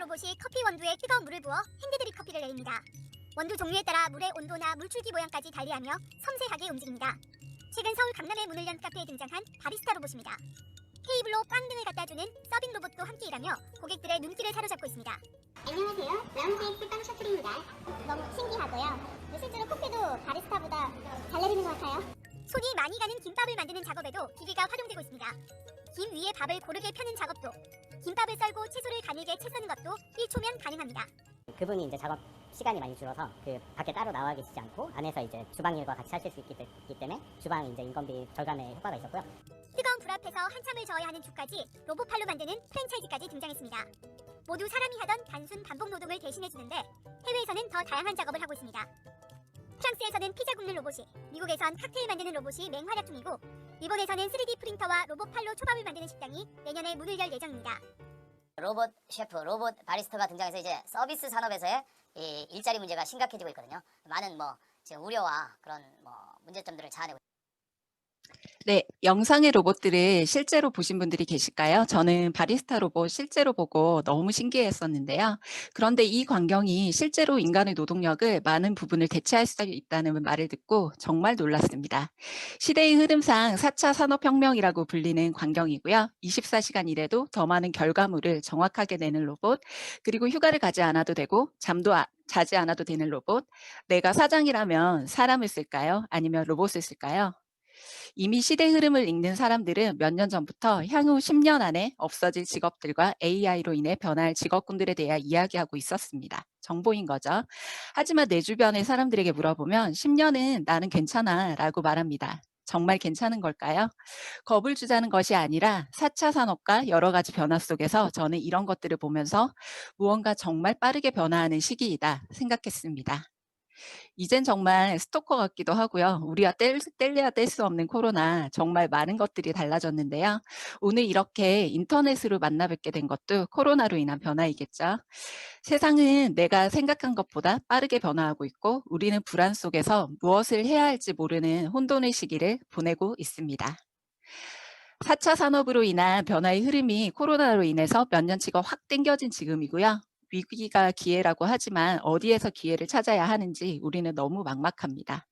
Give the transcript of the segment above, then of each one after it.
로봇이 커피 원두에 뜨거운 물을 부어 핸드드립 커피를 내립니다. 원두 종류에 따라 물의 온도나 물줄기 모양까지 달리하며 섬세하게 움직입니다. 최근 서울 강남의 문을 연 카페에 등장한 바리스타 로봇입니다. 테이블로 빵 등을 갖다 주는 서빙 로봇도 함께 일하며 고객들의 눈길을 사로잡고 있습니다. 안녕하세요. 라운드엑스 빵 셔틀입니다. 너무 신기하고요. 실제로 커피도 바리스타보다 잘 내리는 것 같아요. 손이 많이 가는 김밥을 만드는 작업에도 기계가 활용되고 있습니다. 김 위에 밥을 고르게 펴는 작업도, 김밥을 썰고 채소를 가늘게 채 써는 것도 1초면 가능합니다. 그분이 이제 작업 시간이 많이 줄어서 그 밖에 따로 나와 계시지 않고 안에서 이제 주방 일과 같이 하실 수 있기 때문에 주방 이제 인건비 절감에 효과가 있었고요. 뜨거운 불 앞에서 한참을 저어야 하는 죽까지 로봇팔로 만드는 프랜차이즈까지 등장했습니다. 모두 사람이 하던 단순 반복 노동을 대신해주는데 해외에서는 더 다양한 작업을 하고 있습니다. 프랑스에서는 피자 굽는 로봇이, 미국에선 칵테일 만드는 로봇이 맹활약 중이고 일본에서는 3D 프린터와 로봇팔로 초밥을 만드는 식당이 내년에 문을 열 예정입니다. 로봇 셰프, 로봇 바리스타가 등장해서 이제 서비스 산업에서의 이 일자리 문제가 심각해지고 있거든요. 많은 지금 우려와 그런 문제점들을 자아내고 있습니다. 네, 영상의 로봇들을 실제로 보신 분들이 계실까요? 저는 바리스타 로봇 실제로 보고 너무 신기했었는데요. 그런데 이 광경이 실제로 인간의 노동력을 많은 부분을 대체할 수 있다는 말을 듣고 정말 놀랐습니다. 시대의 흐름상 4차 산업혁명이라고 불리는 광경이고요. 24시간 일해도 더 많은 결과물을 정확하게 내는 로봇, 그리고 휴가를 가지 않아도 되고 잠도 자지 않아도 되는 로봇. 내가 사장이라면 사람을 쓸까요? 아니면 로봇을 쓸까요? 이미 시대 흐름을 읽는 사람들은 몇 년 전부터 향후 10년 안에 없어질 직업들과 AI로 인해 변할 직업군들에 대해 이야기하고 있었습니다. 정보인 거죠. 하지만 내 주변의 사람들에게 물어보면 10년은 나는 괜찮아 라고 말합니다. 정말 괜찮은 걸까요? 겁을 주자는 것이 아니라 4차 산업과 여러 가지 변화 속에서 저는 이런 것들을 보면서 무언가 정말 빠르게 변화하는 시기이다 생각했습니다. 이젠 정말 스토커 같기도 하고요. 우리가 뗄래야 뗄 수 없는 코로나, 정말 많은 것들이 달라졌는데요. 오늘 이렇게 인터넷으로 만나 뵙게 된 것도 코로나로 인한 변화이겠죠. 세상은 내가 생각한 것보다 빠르게 변화하고 있고 우리는 불안 속에서 무엇을 해야 할지 모르는 혼돈의 시기를 보내고 있습니다. 4차 산업으로 인한 변화의 흐름이 코로나로 인해서 몇 년치가 확 당겨진 지금이고요. 위기가 기회라고 하지만 어디에서 기회를 찾아야 하는지 우리는 너무 막막합니다.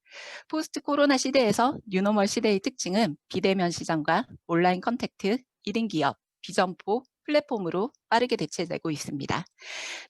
포스트 코로나 시대에서 뉴노멀 시대의 특징은 비대면 시장과 온라인 컨택트, 1인 기업, 비점포, 플랫폼으로 빠르게 대체되고 있습니다.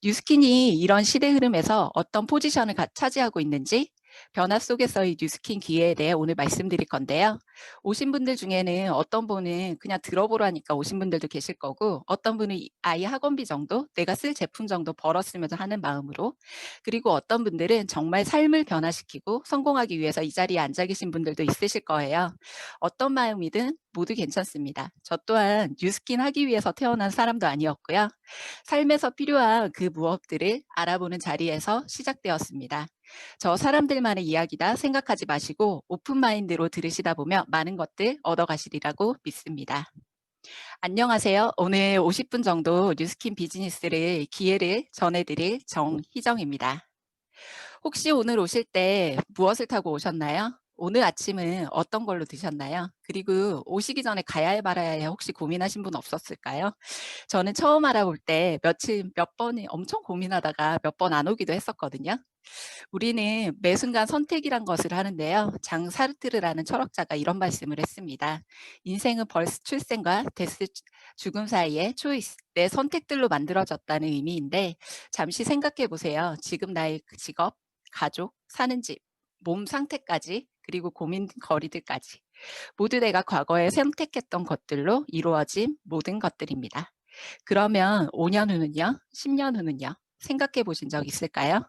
뉴스킨이 이런 시대 흐름에서 어떤 포지션을 차지하고 있는지 변화 속에서의 뉴스킨 기회에 대해 오늘 말씀드릴 건데요. 오신 분들 중에는 어떤 분은 그냥 들어보라니까 오신 분들도 계실 거고 어떤 분은 아이 학원비 정도 내가 쓸 제품 정도 벌었으면서 하는 마음으로 그리고 어떤 분들은 정말 삶을 변화시키고 성공하기 위해서 이 자리에 앉아 계신 분들도 있으실 거예요. 어떤 마음이든 모두 괜찮습니다. 저 또한 뉴스킨 하기 위해서 태어난 사람도 아니었고요. 삶에서 필요한 그 무엇들을 알아보는 자리에서 시작되었습니다. 저 사람들만의 이야기다 생각하지 마시고 오픈마인드로 들으시다 보면 많은 것들 얻어가시리라고 믿습니다. 안녕하세요. 오늘 50분 정도 뉴스킨 비즈니스를 기회를 전해드릴 정희정입니다. 혹시 오늘 오실 때 무엇을 타고 오셨나요? 오늘 아침은 어떤 걸로 드셨나요? 그리고 오시기 전에 가야 해 말아야 해 혹시 고민하신 분 없었을까요? 저는 처음 알아볼 때 몇 번이 엄청 고민하다가 몇 번 안 오기도 했었거든요. 우리는 매 순간 선택이란 것을 하는데요. 장 사르트르라는 철학자가 이런 말씀을 했습니다. 인생은 벌스 출생과 데스 죽음 사이의 초이스, 내 선택들로 만들어졌다는 의미인데 잠시 생각해 보세요. 지금 나의 직업, 가족, 사는 집, 몸 상태까지 그리고 고민거리들까지 모두 내가 과거에 선택했던 것들로 이루어진 모든 것들입니다. 그러면 5년 후는요? 10년 후는요? 생각해 보신 적 있을까요?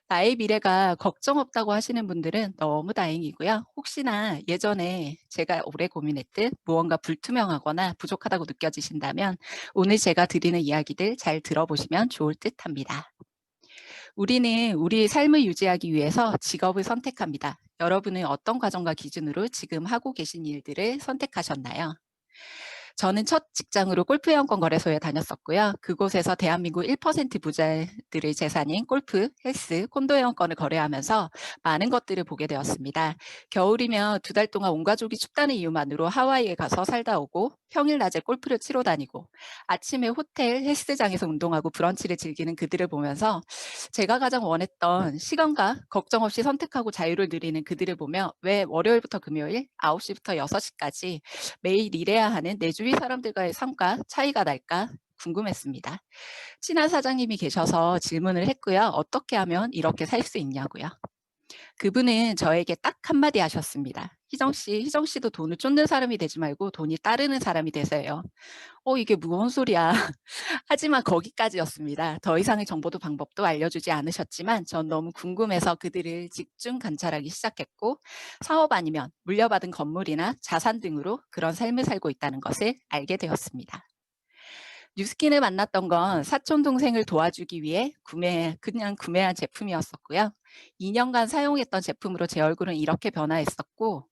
나의 미래가 걱정 없다고 하시는 분들은 너무 다행이고요. 혹시나 예전에 제가 오래 고민했듯 무언가 불투명하거나 부족하다고 느껴지신다면 오늘 제가 드리는 이야기들 잘 들어보시면 좋을 듯 합니다. 우리는 우리의 삶을 유지하기 위해서 직업을 선택합니다. 여러분은 어떤 과정과 기준으로 지금 하고 계신 일들을 선택하셨나요? 저는 첫 직장으로 골프 회원권 거래소에 다녔었고요. 그곳에서 대한민국 1% 부자들의 재산인 골프, 헬스, 콘도 회원권을 거래하면서 많은 것들을 보게 되었습니다. 겨울이면 2달 동안 온 가족이 춥다는 이유만으로 하와이에 가서 살다 오고 평일 낮에 골프를 치러 다니고 아침에 호텔, 헬스장에서 운동하고 브런치를 즐기는 그들을 보면서 제가 가장 원했던 시간과 걱정 없이 선택하고 자유를 누리는 그들을 보며 왜 월요일부터 금요일 9시부터 6시까지 매일 일해야 하는 내 주위 사람들과의 삶과 차이가 날까 궁금했습니다. 친한 사장님이 계셔서 질문을 했고요. 어떻게 하면 이렇게 살 수 있냐고요. 그분은 저에게 딱 한마디 하셨습니다. 희정 씨도 돈을 쫓는 사람이 되지 말고 돈이 따르는 사람이 되세요. 이게 무슨 소리야. 하지만 거기까지였습니다. 더 이상의 정보도 방법도 알려주지 않으셨지만 전 너무 궁금해서 그들을 집중 관찰하기 시작했고 사업 아니면 물려받은 건물이나 자산 등으로 그런 삶을 살고 있다는 것을 알게 되었습니다. 뉴스킨을 만났던 건 사촌 동생을 도와주기 위해 그냥 구매한 제품이었었고요. 2년간 사용했던 제품으로 제 얼굴은 이렇게 변화했었고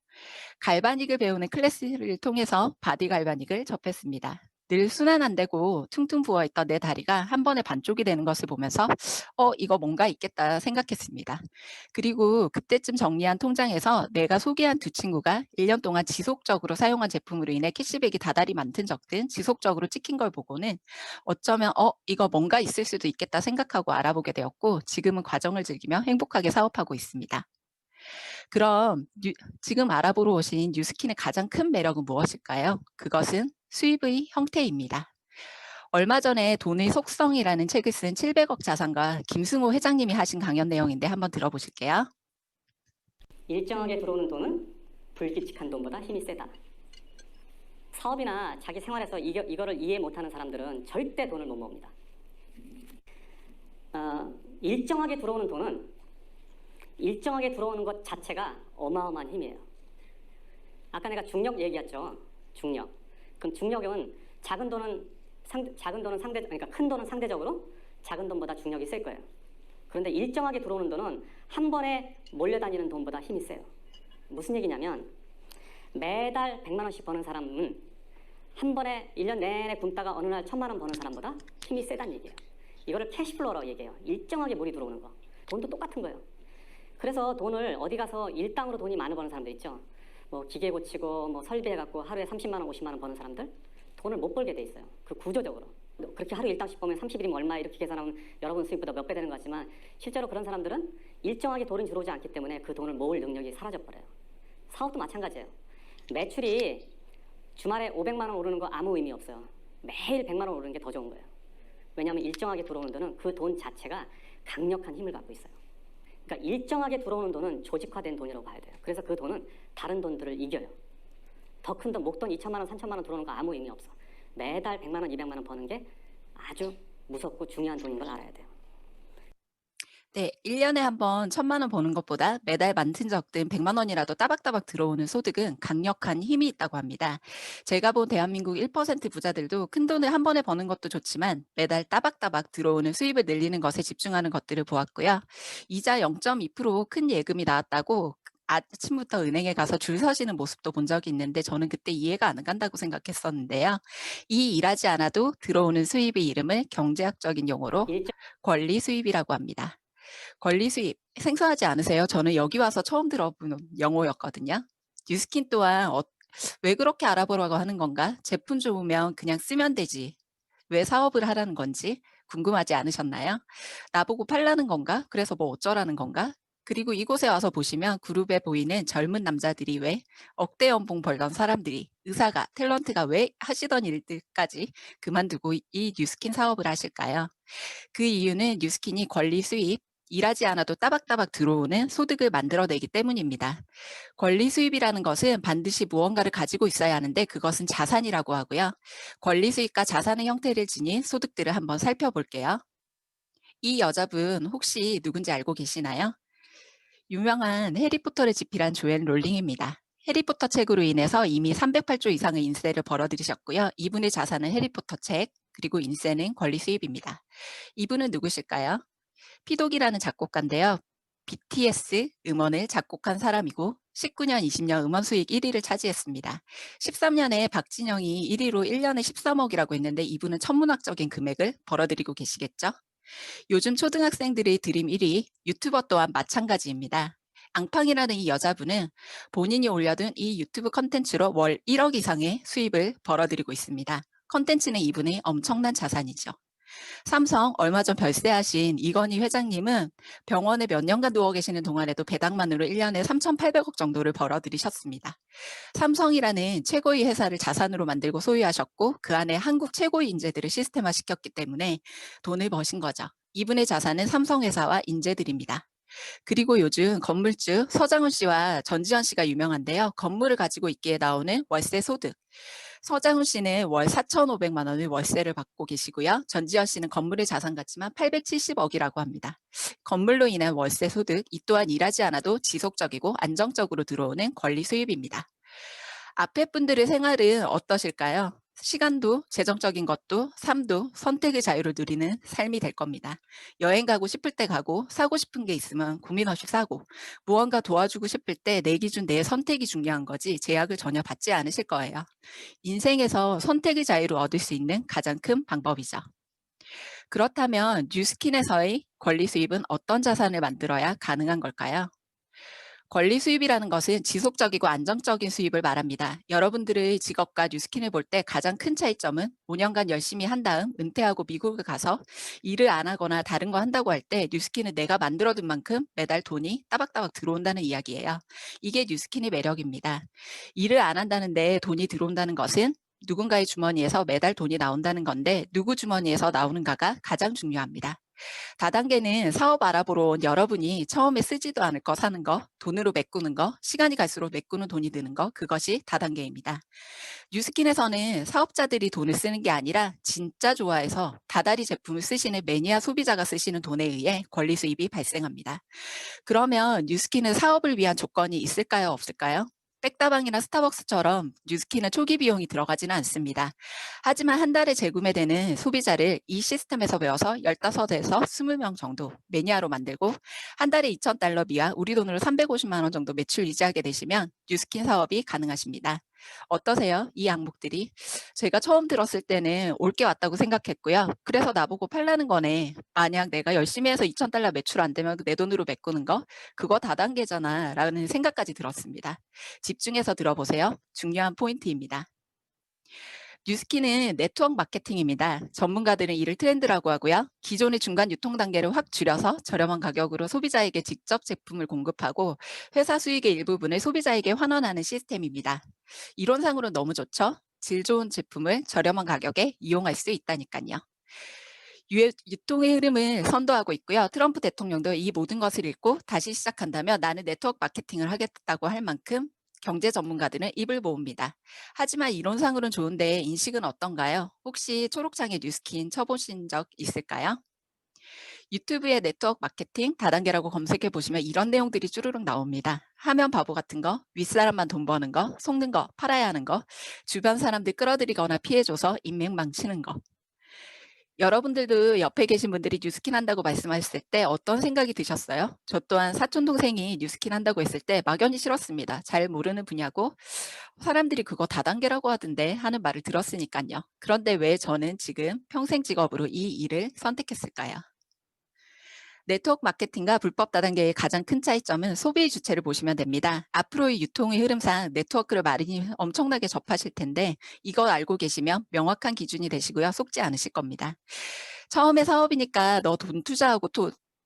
갈바닉을 배우는 클래스를 통해서 바디 갈바닉을 접했습니다. 늘 순환 안 되고 퉁퉁 부어있던 내 다리가 한 번에 반쪽이 되는 것을 보면서 이거 뭔가 있겠다 생각했습니다. 그리고 그때쯤 정리한 통장에서 내가 소개한 두 친구가 1년 동안 지속적으로 사용한 제품으로 인해 캐시백이 다달이 많든 적든 지속적으로 찍힌 걸 보고는 어쩌면 이거 뭔가 있을 수도 있겠다 생각하고 알아보게 되었고 지금은 과정을 즐기며 행복하게 사업하고 있습니다. 그럼 지금 알아보러 오신 뉴스킨의 가장 큰 매력은 무엇일까요? 그것은 수입의 형태입니다. 얼마 전에 돈의 속성이라는 책을 쓴 700억 자산가 김승호 회장님이 하신 강연 내용인데 한번 들어보실게요. 일정하게 들어오는 돈은 불규칙한 돈보다 힘이 세다. 사업이나 자기 생활에서 이거를 이해 못하는 사람들은 절대 돈을 못 모읍니다. 일정하게 들어오는 돈은 일정하게 들어오는 것 자체가 어마어마한 힘이에요. 아까 내가 중력 얘기했죠. 중력. 그럼 중력은 그러니까 큰 돈은 상대적으로 작은 돈보다 중력이 셀 거예요. 그런데 일정하게 들어오는 돈은 한 번에 몰려다니는 돈보다 힘이 세요. 무슨 얘기냐면 매달 100만 원씩 버는 사람은 한 번에 1년 내내 굶다가 어느 날 1000만 원 버는 사람보다 힘이 세다는 얘기예요. 이거를 캐시플로우라고 얘기해요. 일정하게 물이 들어오는 거. 돈도 똑같은 거예요. 그래서 돈을 어디 가서 일당으로 돈이 많이 버는 사람들 있죠. 뭐 기계 고치고 뭐 설비해갖고 하루에 30만 원, 50만 원 버는 사람들 돈을 못 벌게 돼 있어요. 그 구조적으로. 그렇게 하루 일당씩 보면 30일이면 얼마 이렇게 계산하면 여러분 수입보다 몇 배 되는 것 같지만 실제로 그런 사람들은 일정하게 돈이 들어오지 않기 때문에 그 돈을 모을 능력이 사라져버려요. 사업도 마찬가지예요. 매출이 주말에 500만 원 오르는 거 아무 의미 없어요. 매일 100만 원 오르는 게 더 좋은 거예요. 왜냐하면 일정하게 들어오는 돈은 그 돈 자체가 강력한 힘을 갖고 있어요. 그러니까 일정하게 들어오는 돈은 조직화된 돈이라고 봐야 돼요. 그래서 그 돈은 다른 돈들을 이겨요. 더 큰 돈, 목돈 2천만 원, 3천만 원 들어오는 거 아무 의미 없어. 매달 100만 원, 200만 원 버는 게 아주 무섭고 중요한 돈인 걸 알아야 돼요. 네, 1년에 한 번 1000만 원 버는 것보다 매달 많든 적든 100만 원이라도 따박따박 들어오는 소득은 강력한 힘이 있다고 합니다. 제가 본 대한민국 1% 부자들도 큰 돈을 한 번에 버는 것도 좋지만 매달 따박따박 들어오는 수입을 늘리는 것에 집중하는 것들을 보았고요. 이자 0.2% 큰 예금이 나왔다고 아침부터 은행에 가서 줄 서시는 모습도 본 적이 있는데 저는 그때 이해가 안 간다고 생각했었는데요. 이 일하지 않아도 들어오는 수입의 이름을 경제학적인 용어로 권리 수입이라고 합니다. 권리 수입 생소하지 않으세요? 저는 여기 와서 처음 들어보는 용어였거든요. 뉴스킨 또한 왜 그렇게 알아보라고 하는 건가? 제품 좋으면 그냥 쓰면 되지. 왜 사업을 하라는 건지 궁금하지 않으셨나요? 나보고 팔라는 건가? 그래서 뭐 어쩌라는 건가? 그리고 이곳에 와서 보시면 그룹에 보이는 젊은 남자들이 왜 억대 연봉 벌던 사람들이 의사가 탤런트가 왜 하시던 일들까지 그만두고 이 뉴스킨 사업을 하실까요? 그 이유는 뉴스킨이 권리 수입, 일하지 않아도 따박따박 들어오는 소득을 만들어내기 때문입니다. 권리 수입이라는 것은 반드시 무언가를 가지고 있어야 하는데 그것은 자산이라고 하고요. 권리 수입과 자산의 형태를 지닌 소득들을 한번 살펴볼게요. 이 여자분 혹시 누군지 알고 계시나요? 유명한 해리포터를 집필한 조앤 롤링입니다. 해리포터 책으로 인해서 이미 308조 이상의 인세를 벌어들이셨고요. 이분의 자산은 해리포터 책, 그리고 인세는 권리 수입입니다. 이분은 누구실까요? 피독이라는 작곡가인데요. BTS 음원을 작곡한 사람이고 19년, 20년 음원 수익 1위를 차지했습니다. 13년에 박진영이 1위로 1년에 13억이라고 했는데 이분은 천문학적인 금액을 벌어들이고 계시겠죠? 요즘 초등학생들의 드림 1위, 유튜버 또한 마찬가지입니다. 앙팡이라는 이 여자분은 본인이 올려둔 이 유튜브 컨텐츠로 월 1억 이상의 수입을 벌어들이고 있습니다. 컨텐츠는 이분의 엄청난 자산이죠. 삼성 얼마 전 별세하신 이건희 회장님은 병원에 몇 년간 누워 계시는 동안에도 배당만으로 1년에 3,800억 정도를 벌어들이셨습니다. 삼성이라는 최고의 회사를 자산으로 만들고 소유하셨고 그 안에 한국 최고의 인재들을 시스템화시켰기 때문에 돈을 버신 거죠. 이분의 자산은 삼성회사와 인재들입니다. 그리고 요즘 건물주 서장훈 씨와 전지현 씨가 유명한데요. 건물을 가지고 있기에 나오는 월세 소득. 서장훈 씨는 월 4,500만 원을 월세를 받고 계시고요. 전지현 씨는 건물의 자산 가치만 870억이라고 합니다. 건물로 인한 월세 소득, 이 또한 일하지 않아도 지속적이고 안정적으로 들어오는 권리 수입입니다. 앞에 분들의 생활은 어떠실까요? 시간도, 재정적인 것도, 삶도 선택의 자유를 누리는 삶이 될 겁니다. 여행 가고 싶을 때 가고, 사고 싶은 게 있으면 고민 없이 사고, 무언가 도와주고 싶을 때 내 기준 내 선택이 중요한 거지 제약을 전혀 받지 않으실 거예요. 인생에서 선택의 자유를 얻을 수 있는 가장 큰 방법이죠. 그렇다면 뉴스킨에서의 권리 수입은 어떤 자산을 만들어야 가능한 걸까요? 권리 수입이라는 것은 지속적이고 안정적인 수입을 말합니다. 여러분들의 직업과 뉴스킨을 볼 때 가장 큰 차이점은 5년간 열심히 한 다음 은퇴하고 미국에 가서 일을 안 하거나 다른 거 한다고 할 때 뉴스킨은 내가 만들어둔 만큼 매달 돈이 따박따박 들어온다는 이야기예요. 이게 뉴스킨의 매력입니다. 일을 안 한다는데 돈이 들어온다는 것은 누군가의 주머니에서 매달 돈이 나온다는 건데 누구 주머니에서 나오는가가 가장 중요합니다. 다단계는 사업 알아보러 온 여러분이 처음에 쓰지도 않을 거 사는 거, 돈으로 메꾸는 거, 시간이 갈수록 메꾸는 돈이 드는 거, 그것이 다단계입니다. 뉴스킨에서는 사업자들이 돈을 쓰는 게 아니라 진짜 좋아해서 다달이 제품을 쓰시는 매니아 소비자가 쓰시는 돈에 의해 권리 수입이 발생합니다. 그러면 뉴스킨은 사업을 위한 조건이 있을까요, 없을까요? 백다방이나 스타벅스처럼 뉴스킨은 초기 비용이 들어가지는 않습니다. 하지만 한 달에 재구매되는 소비자를 이 시스템에서 배워서 15에서 20명 정도 매니아로 만들고 한 달에 2,000달러 미화 우리 돈으로 350만 원 정도 매출 유지하게 되시면 뉴스킨 사업이 가능하십니다. 어떠세요? 이 항목들이? 제가 처음 들었을 때는 올 게 왔다고 생각했고요. 그래서 나보고 팔라는 거네. 만약 내가 열심히 해서 2,000달러 매출 안 되면 내 돈으로 메꾸는 거? 그거 다단계잖아. 라는 생각까지 들었습니다. 집중해서 들어보세요. 중요한 포인트입니다. 뉴스킨은 네트워크 마케팅입니다. 전문가들은 이를 트렌드라고 하고요. 기존의 중간 유통 단계를 확 줄여서 저렴한 가격으로 소비자에게 직접 제품을 공급하고 회사 수익의 일부분을 소비자에게 환원하는 시스템입니다. 이론상으로는 너무 좋죠? 질 좋은 제품을 저렴한 가격에 이용할 수 있다니까요. 유통의 흐름을 선도하고 있고요. 트럼프 대통령도 이 모든 것을 읽고 다시 시작한다면 나는 네트워크 마케팅을 하겠다고 할 만큼 경제 전문가들은 입을 모읍니다. 하지만 이론상으로는 좋은데 인식은 어떤가요? 혹시 초록창에 뉴스킨 쳐보신 적 있을까요? 유튜브에 네트워크 마케팅 다단계라고 검색해 보시면 이런 내용들이 쭈루룩 나옵니다. 화면 바보 같은 거, 윗사람만 돈 버는 거, 속는 거, 팔아야 하는 거, 주변 사람들 끌어들이거나 피해줘서 인맥 망치는 거. 여러분들도 옆에 계신 분들이 뉴스킨 한다고 말씀하셨을 때 어떤 생각이 드셨어요? 저 또한 사촌동생이 뉴스킨 한다고 했을 때 막연히 싫었습니다. 잘 모르는 분야고 사람들이 그거 다단계라고 하던데 하는 말을 들었으니까요. 그런데 왜 저는 지금 평생 직업으로 이 일을 선택했을까요? 네트워크 마케팅과 불법 다단계의 가장 큰 차이점은 소비의 주체를 보시면 됩니다. 앞으로의 유통의 흐름상 네트워크를 많이 엄청나게 접하실 텐데 이거 알고 계시면 명확한 기준이 되시고요. 속지 않으실 겁니다. 처음에 사업이니까 너 돈 투자하고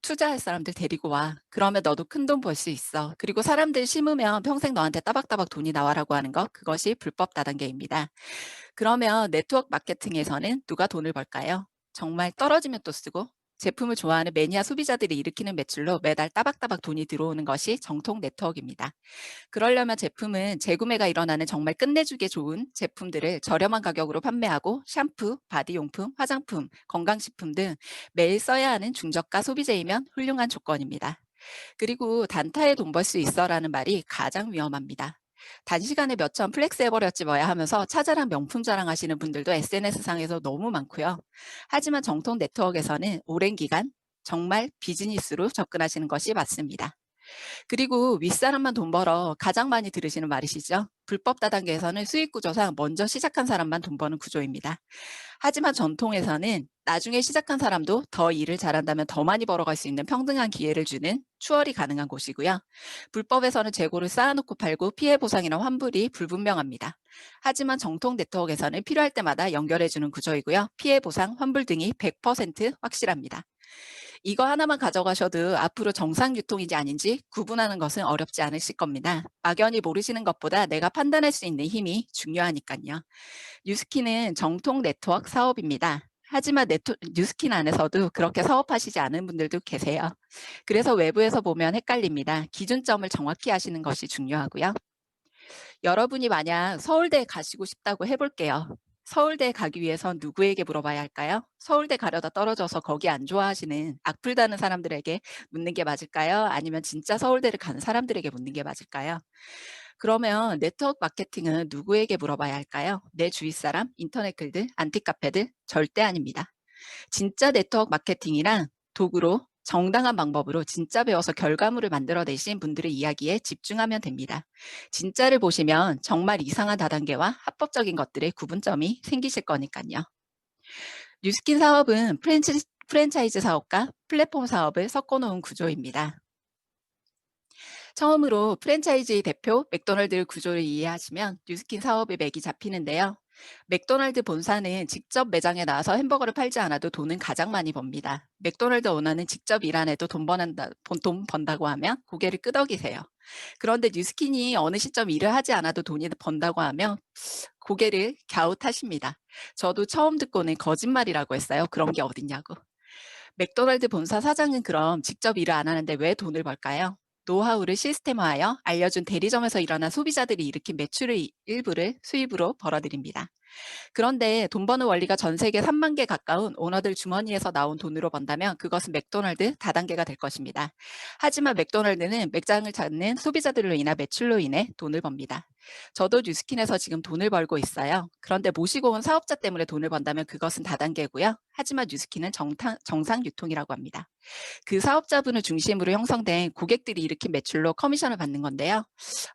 투자할 사람들 데리고 와. 그러면 너도 큰 돈 벌 수 있어. 그리고 사람들 심으면 평생 너한테 따박따박 돈이 나와라고 하는 것, 그것이 불법 다단계입니다. 그러면 네트워크 마케팅에서는 누가 돈을 벌까요? 정말 떨어지면 또 쓰고 제품을 좋아하는 매니아 소비자들이 일으키는 매출로 매달 따박따박 돈이 들어오는 것이 정통 네트워크입니다. 그러려면 제품은 재구매가 일어나는 정말 끝내주기 좋은 제품들을 저렴한 가격으로 판매하고 샴푸, 바디용품, 화장품, 건강식품 등 매일 써야 하는 중저가 소비재이면 훌륭한 조건입니다. 그리고 단타에 돈 벌 수 있어라는 말이 가장 위험합니다. 단시간에 몇천 플렉스 해버렸지 뭐야 하면서 차자랑 명품 자랑하시는 분들도 SNS상에서 너무 많고요. 하지만 정통 네트워크에서는 오랜 기간 정말 비즈니스로 접근하시는 것이 맞습니다. 그리고 윗사람만 돈 벌어 가장 많이 들으시는 말이시죠. 불법 다단계에서는 수익 구조상 먼저 시작한 사람만 돈 버는 구조입니다. 하지만 전통에서는 나중에 시작한 사람도 더 일을 잘한다면 더 많이 벌어갈 수 있는 평등한 기회를 주는 추월이 가능한 곳이고요. 불법에서는 재고를 쌓아놓고 팔고 피해 보상이나 환불이 불분명합니다. 하지만 정통 네트워크에서는 필요할 때마다 연결해주는 구조이고요. 피해 보상, 환불 등이 100% 확실합니다. 이거 하나만 가져가셔도 앞으로 정상 유통인지 아닌지 구분하는 것은 어렵지 않으실 겁니다. 막연히 모르시는 것보다 내가 판단할 수 있는 힘이 중요하니까요. 뉴스킨은 정통 네트워크 사업입니다. 하지만 뉴스킨 안에서도 그렇게 사업하시지 않은 분들도 계세요. 그래서 외부에서 보면 헷갈립니다. 기준점을 정확히 하시는 것이 중요하고요. 여러분이 만약 서울대에 가시고 싶다고 해볼게요. 서울대에 가기 위해선 누구에게 물어봐야 할까요? 서울대 가려다 떨어져서 거기 안 좋아하시는 악플다는 사람들에게 묻는 게 맞을까요? 아니면 진짜 서울대를 가는 사람들에게 묻는 게 맞을까요? 그러면 네트워크 마케팅은 누구에게 물어봐야 할까요? 내 주위 사람, 인터넷 글들, 안티카페들? 절대 아닙니다. 진짜 네트워크 마케팅이란 도구로 정당한 방법으로 진짜 배워서 결과물을 만들어내신 분들의 이야기에 집중하면 됩니다. 진짜를 보시면 정말 이상한 다단계와 합법적인 것들의 구분점이 생기실 거니까요. 뉴스킨 사업은 프랜차이즈 사업과 플랫폼 사업을 섞어놓은 구조입니다. 처음으로 프랜차이즈의 대표 맥도날드 구조를 이해하시면 뉴스킨 사업의 맥이 잡히는데요. 맥도날드 본사는 직접 매장에 나와서 햄버거를 팔지 않아도 돈은 가장 많이 법니다. 맥도날드 오너는 직접 일 안 해도 돈 번다고 하면 고개를 끄덕이세요. 그런데 뉴스킨이 어느 시점 일을 하지 않아도 돈이 번다고 하면 고개를 갸웃하십니다. 저도 처음 듣고는 거짓말이라고 했어요. 그런 게 어딨냐고. 맥도날드 본사 사장은 그럼 직접 일을 안 하는데 왜 돈을 벌까요? 노하우를 시스템화하여 알려준 대리점에서 일어난 소비자들이 일으킨 매출의 일부를 수입으로 벌어들입니다. 그런데 돈 버는 원리가 전 세계 3만 개 가까운 오너들 주머니에서 나온 돈으로 번다면 그것은 맥도날드 다단계가 될 것입니다. 하지만 맥도날드는 매장을 찾는 소비자들로 인한 매출로 인해 돈을 법니다. 저도 뉴스킨에서 지금 돈을 벌고 있어요. 그런데 모시고 온 사업자 때문에 돈을 번다면 그것은 다단계고요. 하지만 뉴스킨은 정상 유통이라고 합니다. 그 사업자분을 중심으로 형성된 고객들이 일으킨 매출로 커미션을 받는 건데요.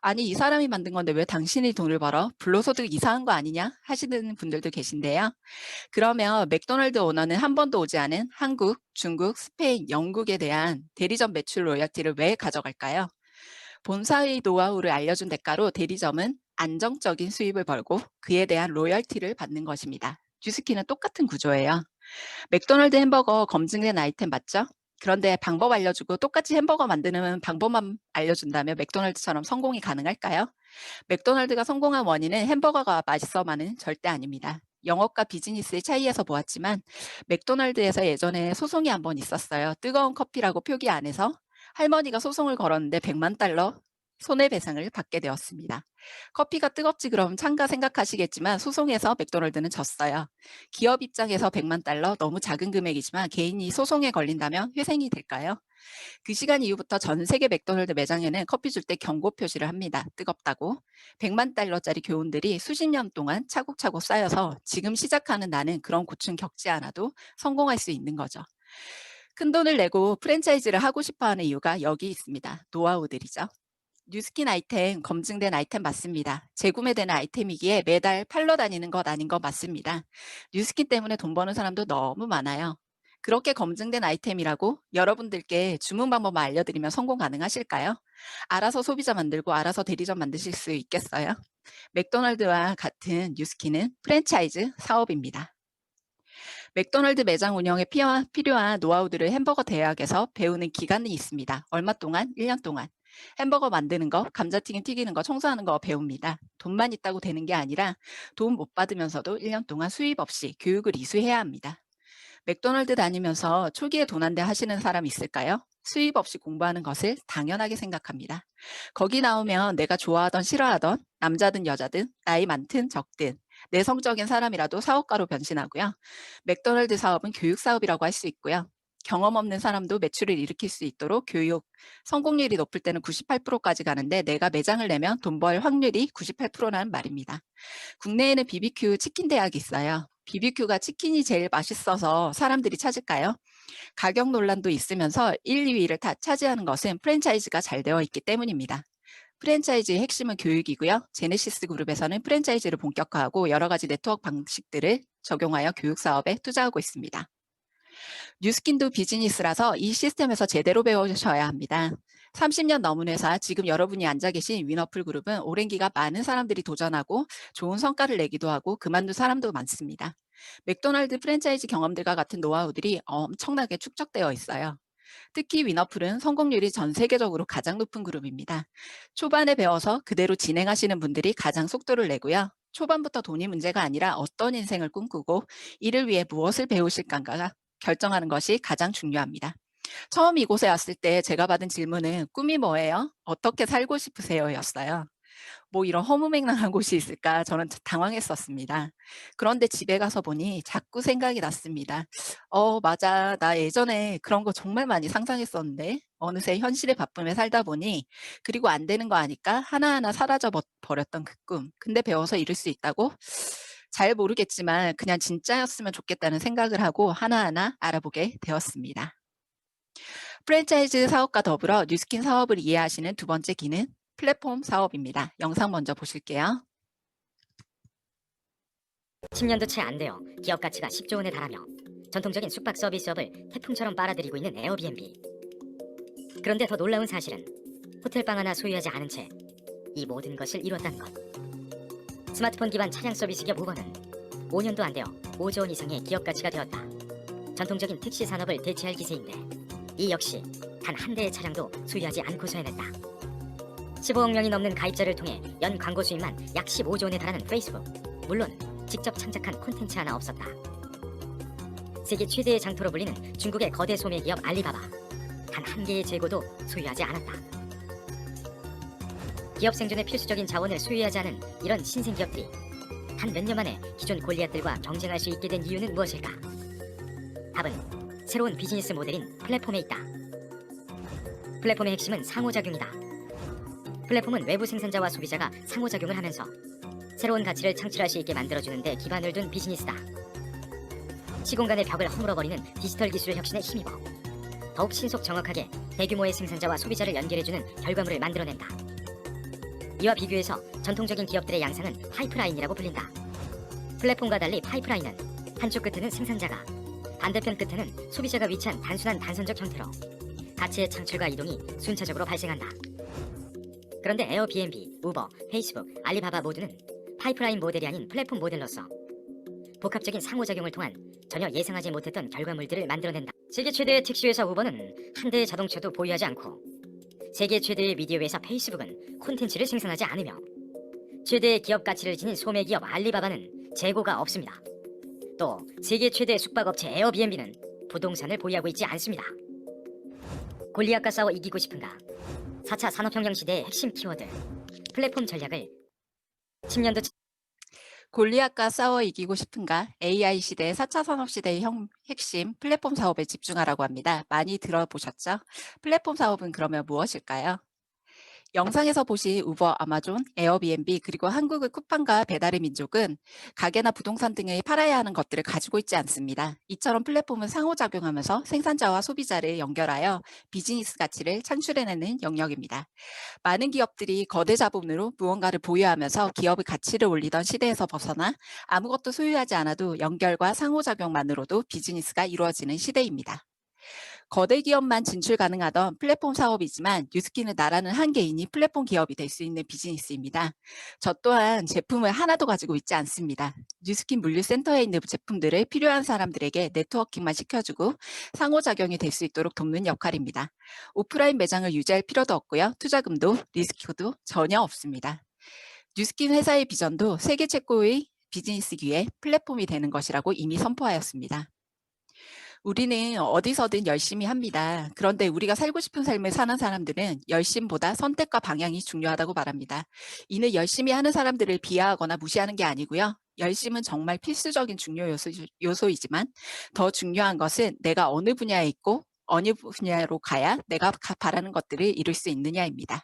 아니 이 사람이 만든 건데 왜 당신이 돈을 벌어? 불로소득 이상한 거 아니냐? 하시는 분들도 계신데요. 그러면 맥도날드 오너는 한 번도 오지 않은 한국, 중국, 스페인, 영국에 대한 대리점 매출 로열티를 왜 가져갈까요? 본사의 노하우를 알려준 대가로 대리점은 안정적인 수입을 벌고 그에 대한 로열티를 받는 것입니다. 뉴스킨은 똑같은 구조예요. 맥도날드 햄버거 검증된 아이템 맞죠? 그런데 방법 알려주고 똑같이 햄버거 만드는 방법만 알려준다면 맥도날드처럼 성공이 가능할까요? 맥도날드가 성공한 원인은 햄버거가 맛있어만은 절대 아닙니다. 영업과 비즈니스의 차이에서 보았지만 맥도날드에서 예전에 소송이 한 번 있었어요. 뜨거운 커피라고 표기 안 해서 할머니가 소송을 걸었는데 100만 달러 손해배상을 받게 되었습니다. 커피가 뜨겁지 그럼 찬가 생각하시겠지만 소송에서 맥도날드는 졌어요. 기업 입장에서 100만 달러 너무 작은 금액이지만 개인이 소송에 걸린다면 회생이 될까요? 그 시간 이후부터 전 세계 맥도날드 매장에는 커피 줄 때 경고 표시를 합니다. 뜨겁다고. 100만 달러짜리 교훈들이 수십 년 동안 차곡차곡 쌓여서 지금 시작하는 나는 그런 고충 겪지 않아도 성공할 수 있는 거죠. 큰 돈을 내고 프랜차이즈를 하고 싶어하는 이유가 여기 있습니다. 노하우들이죠. 뉴스킨 아이템 검증된 아이템 맞습니다. 재구매되는 아이템이기에 매달 팔러 다니는 것 아닌 것 맞습니다. 뉴스킨 때문에 돈 버는 사람도 너무 많아요. 그렇게 검증된 아이템이라고 여러분들께 주문 방법만 알려드리면 성공 가능하실까요? 알아서 소비자 만들고 알아서 대리점 만드실 수 있겠어요? 맥도날드와 같은 뉴스킨은 프랜차이즈 사업입니다. 맥도날드 매장 운영에 필요한 노하우들을 햄버거 대학에서 배우는 기간이 있습니다. 얼마 동안? 1년 동안. 햄버거 만드는 거, 감자튀김 튀기는 거, 청소하는 거 배웁니다. 돈만 있다고 되는 게 아니라 돈 못 받으면서도 1년 동안 수입 없이 교육을 이수해야 합니다. 맥도날드 다니면서 초기에 돈 안 돼 하시는 사람 있을까요? 수입 없이 공부하는 것을 당연하게 생각합니다. 거기 나오면 내가 좋아하던 싫어하던 남자든 여자든 나이 많든 적든 내성적인 사람이라도 사업가로 변신하고요. 맥도날드 사업은 교육 사업이라고 할 수 있고요. 경험 없는 사람도 매출을 일으킬 수 있도록 교육, 성공률이 높을 때는 98%까지 가는데 내가 매장을 내면 돈 벌 확률이 98%라는 말입니다. 국내에는 BBQ 치킨 대학이 있어요. BBQ가 치킨이 제일 맛있어서 사람들이 찾을까요? 가격 논란도 있으면서 1, 2위를 다 차지하는 것은 프랜차이즈가 잘 되어 있기 때문입니다. 프랜차이즈의 핵심은 교육이고요. 제네시스 그룹에서는 프랜차이즈를 본격화하고 여러 가지 네트워크 방식들을 적용하여 교육 사업에 투자하고 있습니다. 뉴스킨도 비즈니스라서 이 시스템에서 제대로 배우셔야 합니다. 30년 넘은 회사, 지금 여러분이 앉아 계신 위너풀 그룹은 오랜 기간 많은 사람들이 도전하고 좋은 성과를 내기도 하고 그만둔 사람도 많습니다. 맥도날드 프랜차이즈 경험들과 같은 노하우들이 엄청나게 축적되어 있어요. 특히 위너풀은 성공률이 전 세계적으로 가장 높은 그룹입니다. 초반에 배워서 그대로 진행하시는 분들이 가장 속도를 내고요. 초반부터 돈이 문제가 아니라 어떤 인생을 꿈꾸고 이를 위해 무엇을 배우실까가 결정하는 것이 가장 중요합니다. 처음 이곳에 왔을 때 제가 받은 질문은 꿈이 뭐예요? 어떻게 살고 싶으세요? 였어요. 뭐 이런 허무맹랑한 곳이 있을까 저는 당황했었습니다. 그런데 집에 가서 보니 자꾸 생각이 났습니다. 맞아. 나 예전에 그런 거 정말 많이 상상했었는데 어느새 현실의 바쁨에 살다 보니 그리고 안 되는 거 아니까 하나하나 사라져 버렸던 그 꿈. 근데 배워서 이룰 수 있다고? 잘 모르겠지만 그냥 진짜였으면 좋겠다는 생각을 하고 하나하나 알아보게 되었습니다. 프랜차이즈 사업과 더불어 뉴스킨 사업을 이해하시는 두 번째 기능, 플랫폼 사업입니다. 영상 먼저 보실게요. 10년도 채 안 되어 기업 가치가 10조 원에 달하며 전통적인 숙박 서비스업을 태풍처럼 빨아들이고 있는 에어비앤비. 그런데 더 놀라운 사실은 호텔방 하나 소유하지 않은 채 이 모든 것을 이뤘다는 것. 스마트폰 기반 차량 서비스 기업 우버는 5년도 안 되어 5조 원 이상의 기업 가치가 되었다. 전통적인 택시 산업을 대체할 기세인데 이 역시 단 한 대의 차량도 소유하지 않고서 해냈다. 15억 명이 넘는 가입자를 통해 연 광고 수익만 약 15조 원에 달하는 페이스북. 물론 직접 창작한 콘텐츠 하나 없었다. 세계 최대의 장터로 불리는 중국의 거대 소매 기업 알리바바. 단 한 개의 재고도 소유하지 않았다. 기업 생존의 필수적인 자원을 소유하지 않은 이런 신생 기업들이 단 몇 년 만에 기존 골리앗들과 경쟁할 수 있게 된 이유는 무엇일까? 답은 새로운 비즈니스 모델인 플랫폼에 있다. 플랫폼의 핵심은 상호작용이다. 플랫폼은 외부 생산자와 소비자가 상호작용을 하면서 새로운 가치를 창출할 수 있게 만들어주는 데 기반을 둔 비즈니스다. 시공간의 벽을 허물어버리는 디지털 기술의 혁신에 힘입어 더욱 신속 정확하게 대규모의 생산자와 소비자를 연결해주는 결과물을 만들어낸다. 이와 비교해서 전통적인 기업들의 양상은 파이프라인이라고 불린다. 플랫폼과 달리 파이프라인은 한쪽 끝에는 생산자가, 반대편 끝에는 소비자가 위치한 단순한 단선적 형태로 가치의 창출과 이동이 순차적으로 발생한다. 그런데 에어비앤비, 우버, 페이스북, 알리바바 모두는 파이프라인 모델이 아닌 플랫폼 모델로서 복합적인 상호작용을 통한 전혀 예상하지 못했던 결과물들을 만들어낸다. 세계 최대의 택시회사 우버는 한 대의 자동차도 보유하지 않고 세계 최대의 미디어 회사 페이스북은 콘텐츠를 생산하지 않으며 최대의 기업 가치를 지닌 소매기업 알리바바는 재고가 없습니다. 또 세계 최대 숙박업체 에어비앤비는 부동산을 보유하고 있지 않습니다. 골리앗과 싸워 이기고 싶은가? 4차 산업혁명 시대의 핵심 키워드 플랫폼 전략을 10년도 골리앗과 싸워 이기고 싶은가? AI 시대, 4차 산업시대의 핵심 플랫폼 사업에 집중하라고 합니다. 많이 들어보셨죠? 플랫폼 사업은 그러면 무엇일까요? 영상에서 보신 우버, 아마존, 에어비앤비 그리고 한국의 쿠팡과 배달의 민족은 가게나 부동산 등의 팔아야 하는 것들을 가지고 있지 않습니다. 이처럼 플랫폼은 상호작용하면서 생산자와 소비자를 연결하여 비즈니스 가치를 창출해내는 영역입니다. 많은 기업들이 거대 자본으로 무언가를 보유하면서 기업의 가치를 올리던 시대에서 벗어나 아무것도 소유하지 않아도 연결과 상호작용만으로도 비즈니스가 이루어지는 시대입니다. 거대 기업만 진출 가능하던 플랫폼 사업이지만 뉴스킨은 나라는 한 개인이 플랫폼 기업이 될 수 있는 비즈니스입니다. 저 또한 제품을 하나도 가지고 있지 않습니다. 뉴스킨 물류센터에 있는 제품들을 필요한 사람들에게 네트워킹만 시켜주고 상호작용이 될 수 있도록 돕는 역할입니다. 오프라인 매장을 유지할 필요도 없고요. 투자금도 리스크도 전혀 없습니다. 뉴스킨 회사의 비전도 세계 최고의 비즈니스 기회 플랫폼이 되는 것이라고 이미 선포하였습니다. 우리는 어디서든 열심히 합니다. 그런데 우리가 살고 싶은 삶을 사는 사람들은 열심보다 선택과 방향이 중요하다고 말합니다. 이는 열심히 하는 사람들을 비하하거나 무시하는 게 아니고요. 열심은 정말 필수적인 중요 요소이지만 더 중요한 것은 내가 어느 분야에 있고 어느 분야로 가야 내가 바라는 것들을 이룰 수 있느냐입니다.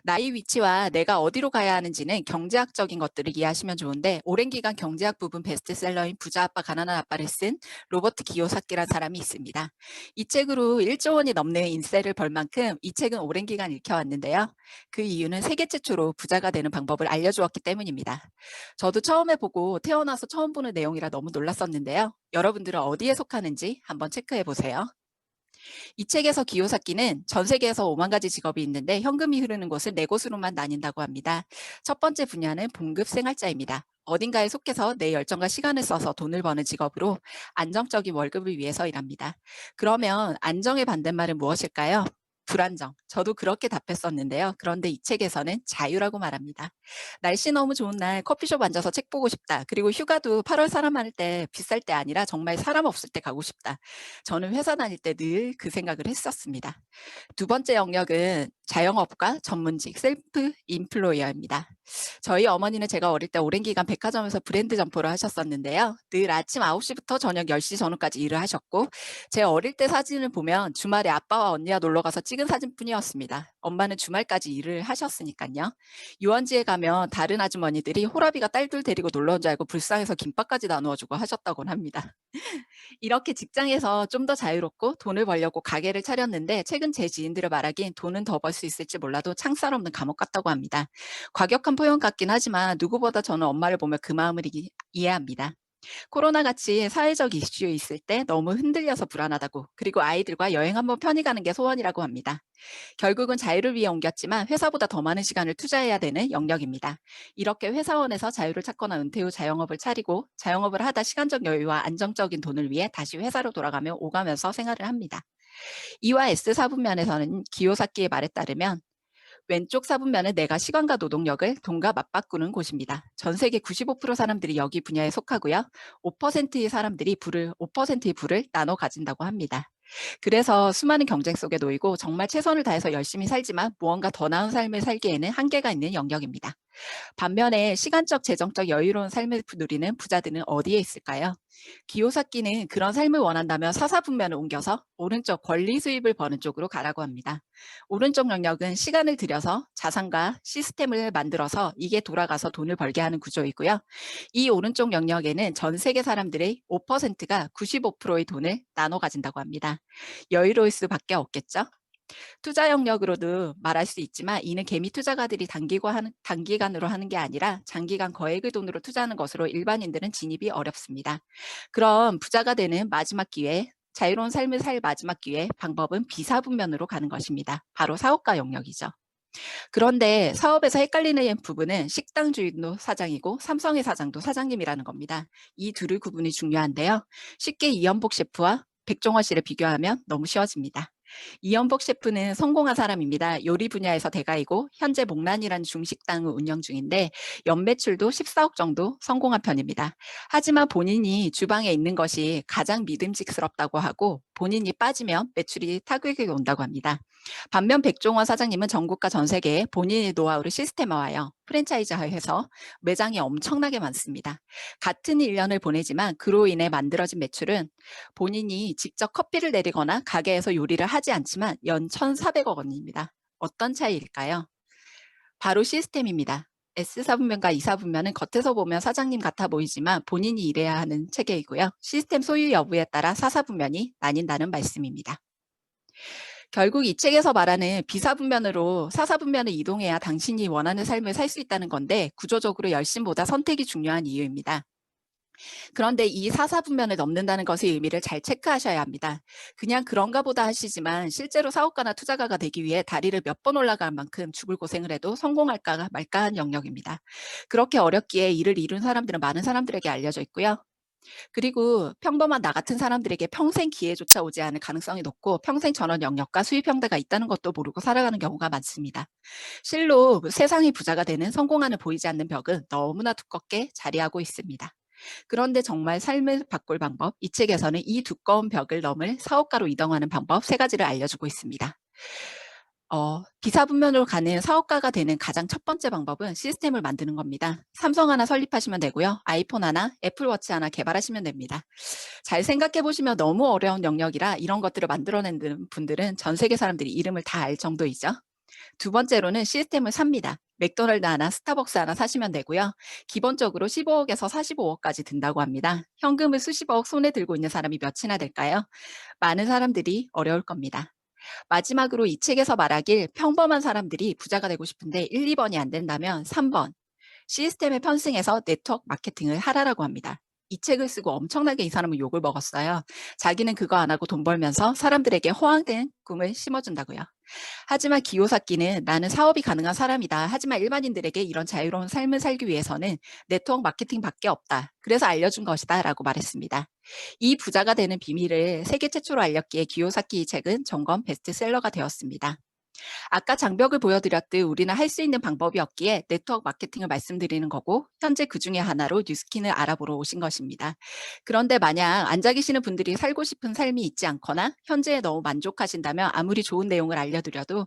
나이 위치와 내가 어디로 가야 하는지는 경제학적인 것들을 이해하시면 좋은데 오랜 기간 경제학 부분 베스트셀러인 부자 아빠 가난한 아빠를 쓴 로버트 기요사키라는 사람이 있습니다. 이 책으로 1조 원이 넘는 인세를 벌 만큼 이 책은 오랜 기간 읽혀왔는데요. 그 이유는 세계 최초로 부자가 되는 방법을 알려주었기 때문입니다. 저도 처음에 보고 태어나서 처음 보는 내용이라 너무 놀랐었는데요. 여러분들은 어디에 속하는지 한번 체크해 보세요. 이 책에서 기요사키는 전 세계에서 5만 가지 직업이 있는데 현금이 흐르는 곳은 4곳으로만 나뉜다고 합니다. 첫 번째 분야는 봉급 생활자입니다. 어딘가에 속해서 내 열정과 시간을 써서 돈을 버는 직업으로 안정적인 월급을 위해서 일합니다. 그러면 안정의 반대말은 무엇일까요? 불안정. 저도 그렇게 답했었는데요. 그런데 이 책에서는 자유라고 말합니다. 날씨 너무 좋은 날 커피숍 앉아서 책 보고 싶다. 그리고 휴가도 8월 사람 많을 때 비쌀 때 아니라 정말 사람 없을 때 가고 싶다. 저는 회사 다닐 때 늘 그 생각을 했었습니다. 두 번째 영역은 자영업과 전문직, 셀프 인플로이어입니다. 저희 어머니는 제가 어릴 때 오랜 기간 백화점에서 브랜드 점포를 하셨었는데요. 늘 아침 9시부터 저녁 10시 전후까지 일을 하셨고 제 어릴 때 사진을 보면 주말에 아빠와 언니와 놀러 가서 찍은 사진뿐이었습니다. 엄마는 주말까지 일을 하셨으니까요. 유원지에 가면 다른 아주머니들이 호라비가 딸들 데리고 놀러 온 줄 알고 불쌍해서 김밥까지 나누어주고 하셨다곤 합니다. 이렇게 직장에서 좀 더 자유롭고 돈을 벌려고 가게를 차렸는데 최근 제 지인들의 말하기엔 돈은 더 벌 수 있을지 몰라도 창살 없는 감옥 같다고 합니다. 과격한 표현 같긴 하지만 누구보다 저는 엄마를 보며 그 마음을 이해합니다. 코로나같이 사회적 이슈에 있을 때 너무 흔들려서 불안하다고, 그리고 아이들과 여행 한번 편히 가는 게 소원이라고 합니다. 결국은 자유를 위해 옮겼지만 회사보다 더 많은 시간을 투자해야 되는 영역입니다. 이렇게 회사원에서 자유를 찾거나 은퇴 후 자영업을 차리고 자영업을 하다 시간적 여유와 안정적인 돈을 위해 다시 회사로 돌아가며 오가면서 생활을 합니다. E와 S 사분면에서는 기요사키의 말에 따르면 왼쪽 사분면은 내가 시간과 노동력을 돈과 맞바꾸는 곳입니다. 전 세계 95% 사람들이 여기 분야에 속하고요. 5%의 사람들이 5%의 부를 나눠 가진다고 합니다. 그래서 수많은 경쟁 속에 놓이고 정말 최선을 다해서 열심히 살지만 무언가 더 나은 삶을 살기에는 한계가 있는 영역입니다. 반면에 시간적, 재정적 여유로운 삶을 누리는 부자들은 어디에 있을까요? 기요사키는 그런 삶을 원한다면 사사분면을 옮겨서 오른쪽 권리 수입을 버는 쪽으로 가라고 합니다. 오른쪽 영역은 시간을 들여서 자산과 시스템을 만들어서 이게 돌아가서 돈을 벌게 하는 구조이고요. 이 오른쪽 영역에는 전 세계 사람들의 5%가 95%의 돈을 나눠 가진다고 합니다. 여유로울 수밖에 없겠죠? 투자 영역으로도 말할 수 있지만 이는 개미 투자가들이 단기간으로 하는 게 아니라 장기간 거액의 돈으로 투자하는 것으로 일반인들은 진입이 어렵습니다. 그럼 부자가 되는 마지막 기회, 자유로운 삶을 살 마지막 기회, 방법은 비사분면으로 가는 것입니다. 바로 사업가 영역이죠. 그런데 사업에서 헷갈리는 부분은 식당 주인도 사장이고 삼성의 사장도 사장님이라는 겁니다. 이 둘의 구분이 중요한데요. 쉽게 이연복 셰프와 백종원 씨를 비교하면 너무 쉬워집니다. 이연복 셰프는 성공한 사람입니다. 요리 분야에서 대가이고 현재 목란이라는 중식당을 운영 중인데 연매출도 14억 정도 성공한 편입니다. 하지만 본인이 주방에 있는 것이 가장 믿음직스럽다고 하고 본인이 빠지면 매출이 타격이 온다고 합니다. 반면 백종원 사장님은 전국과 전 세계에 본인의 노하우를 시스템화하여 프랜차이즈화해서 매장이 엄청나게 많습니다. 같은 1년을 보내지만 그로 인해 만들어진 매출은 본인이 직접 커피를 내리거나 가게에서 요리를 하지 않지만 연 1,400억 원입니다. 어떤 차이일까요? 바로 시스템입니다. S4분면과 E4분면은 겉에서 보면 사장님 같아 보이지만 본인이 일해야 하는 체계이고요. 시스템 소유 여부에 따라 4사분면이 나뉜다는 말씀입니다. 결국 이 책에서 말하는 비사분면으로 4사분면을 이동해야 당신이 원하는 삶을 살 수 있다는 건데 구조적으로 열심보다 선택이 중요한 이유입니다. 그런데 이 4사분면을 넘는다는 것의 의미를 잘 체크하셔야 합니다. 그냥 그런가 보다 하시지만 실제로 사업가나 투자가가 되기 위해 다리를 몇 번 올라갈 만큼 죽을 고생을 해도 성공할까 말까한 영역입니다. 그렇게 어렵기에 이를 이룬 사람들은 많은 사람들에게 알려져 있고요. 그리고 평범한 나 같은 사람들에게 평생 기회조차 오지 않을 가능성이 높고 평생 전원 영역과 수입 형태가 있다는 것도 모르고 살아가는 경우가 많습니다. 실로 세상이 부자가 되는 성공하는 보이지 않는 벽은 너무나 두껍게 자리하고 있습니다. 그런데 정말 삶을 바꿀 방법, 이 책에서는 이 두꺼운 벽을 넘을 사업가로 이동하는 방법 3가지를 알려주고 있습니다. 비사분면으로 가는 사업가가 되는 가장 첫 번째 방법은 시스템을 만드는 겁니다. 삼성 하나 설립하시면 되고요. 아이폰 하나, 애플워치 하나 개발하시면 됩니다. 잘 생각해 보시면 너무 어려운 영역이라 이런 것들을 만들어내는 분들은 전 세계 사람들이 이름을 다 알 정도이죠. 두 번째로는 시스템을 삽니다. 맥도날드 하나, 스타벅스 하나 사시면 되고요. 기본적으로 15억에서 45억까지 든다고 합니다. 현금을 수십억 손에 들고 있는 사람이 몇이나 될까요? 많은 사람들이 어려울 겁니다. 마지막으로 이 책에서 말하길 평범한 사람들이 부자가 되고 싶은데 1, 2번이 안 된다면 3번. 시스템에 편승해서 네트워크 마케팅을 하라라고 합니다. 이 책을 쓰고 엄청나게 이 사람은 욕을 먹었어요. 자기는 그거 안 하고 돈 벌면서 사람들에게 허황된 꿈을 심어준다고요. 하지만 기요사키는 나는 사업이 가능한 사람이다. 하지만 일반인들에게 이런 자유로운 삶을 살기 위해서는 네트워크 마케팅밖에 없다. 그래서 알려준 것이다 라고 말했습니다. 이 부자가 되는 비밀을 세계 최초로 알렸기에 기요사키 이 책은 정권 베스트셀러가 되었습니다. 아까 장벽을 보여드렸듯 우리는 할 수 있는 방법이 없기에 네트워크 마케팅을 말씀드리는 거고 현재 그 중에 하나로 뉴스킨을 알아보러 오신 것입니다. 그런데 만약 앉아 계시는 분들이 살고 싶은 삶이 있지 않거나 현재에 너무 만족하신다면 아무리 좋은 내용을 알려드려도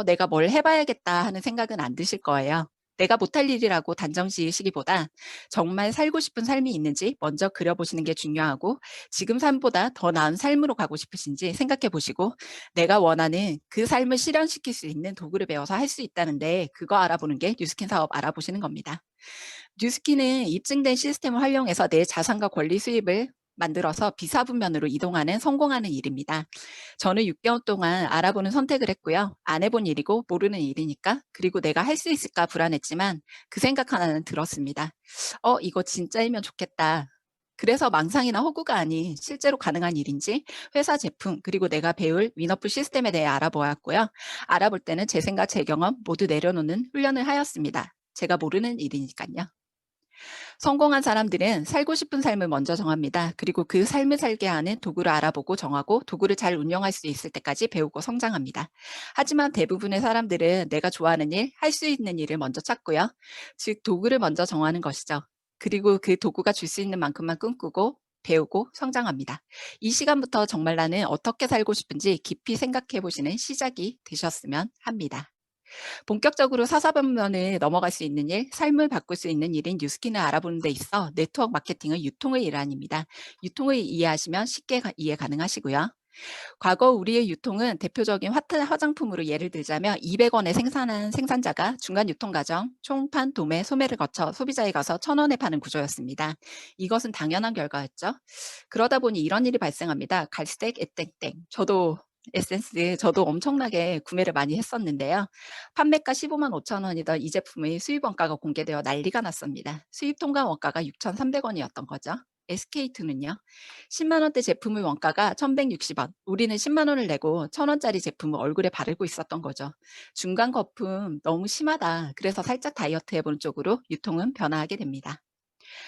내가 뭘 해봐야겠다 하는 생각은 안 드실 거예요. 내가 못할 일이라고 단정 지으시기보다 정말 살고 싶은 삶이 있는지 먼저 그려보시는 게 중요하고 지금 삶보다 더 나은 삶으로 가고 싶으신지 생각해 보시고 내가 원하는 그 삶을 실현시킬 수 있는 도구를 배워서 할 수 있다는데 그거 알아보는 게 뉴스킨 사업 알아보시는 겁니다. 뉴스킨은 입증된 시스템을 활용해서 내 자산과 권리 수입을 만들어서 비사분면으로 이동하는 성공하는 일입니다. 저는 6개월 동안 알아보는 선택을 했고요. 안 해본 일이고 모르는 일이니까 그리고 내가 할 수 있을까 불안했지만 그 생각 하나는 들었습니다. 이거 진짜이면 좋겠다. 그래서 망상이나 허구가 아닌 실제로 가능한 일인지 회사 제품 그리고 내가 배울 윈어풀 시스템에 대해 알아보았고요. 알아볼 때는 제 생각, 제 경험 모두 내려놓는 훈련을 하였습니다. 제가 모르는 일이니까요. 성공한 사람들은 살고 싶은 삶을 먼저 정합니다. 그리고 그 삶을 살게 하는 도구를 알아보고 정하고 도구를 잘 운영할 수 있을 때까지 배우고 성장합니다. 하지만 대부분의 사람들은 내가 좋아하는 일, 할 수 있는 일을 먼저 찾고요. 즉 도구를 먼저 정하는 것이죠. 그리고 그 도구가 줄 수 있는 만큼만 꿈꾸고 배우고 성장합니다. 이 시간부터 정말 나는 어떻게 살고 싶은지 깊이 생각해 보시는 시작이 되셨으면 합니다. 본격적으로 사사변면을 넘어갈 수 있는 일, 삶을 바꿀 수 있는 일인 뉴스킨을 알아보는 데 있어 네트워크 마케팅은 유통의 일환입니다. 유통을 이해하시면 쉽게 이해 가능하시고요. 과거 우리의 유통은 대표적인 화장품으로 예를 들자면 200원에 생산한 생산자가 중간 유통 과정, 총판, 도매, 소매를 거쳐 소비자에 가서 1,000원에 파는 구조였습니다. 이것은 당연한 결과였죠. 그러다 보니 이런 일이 발생합니다. 갈색, 에땡땡. 저도 엄청나게 구매를 많이 했었는데요. 판매가 15만 5천 원이던 이 제품의 수입 원가가 공개되어 난리가 났습니다. 수입 통관 원가가 6,300원이었던 거죠. SK2는요. 10만 원대 제품의 원가가 1,160원. 우리는 10만 원을 내고 1,000원짜리 제품을 얼굴에 바르고 있었던 거죠. 중간 거품 너무 심하다. 그래서 살짝 다이어트 해보는 쪽으로 유통은 변화하게 됩니다.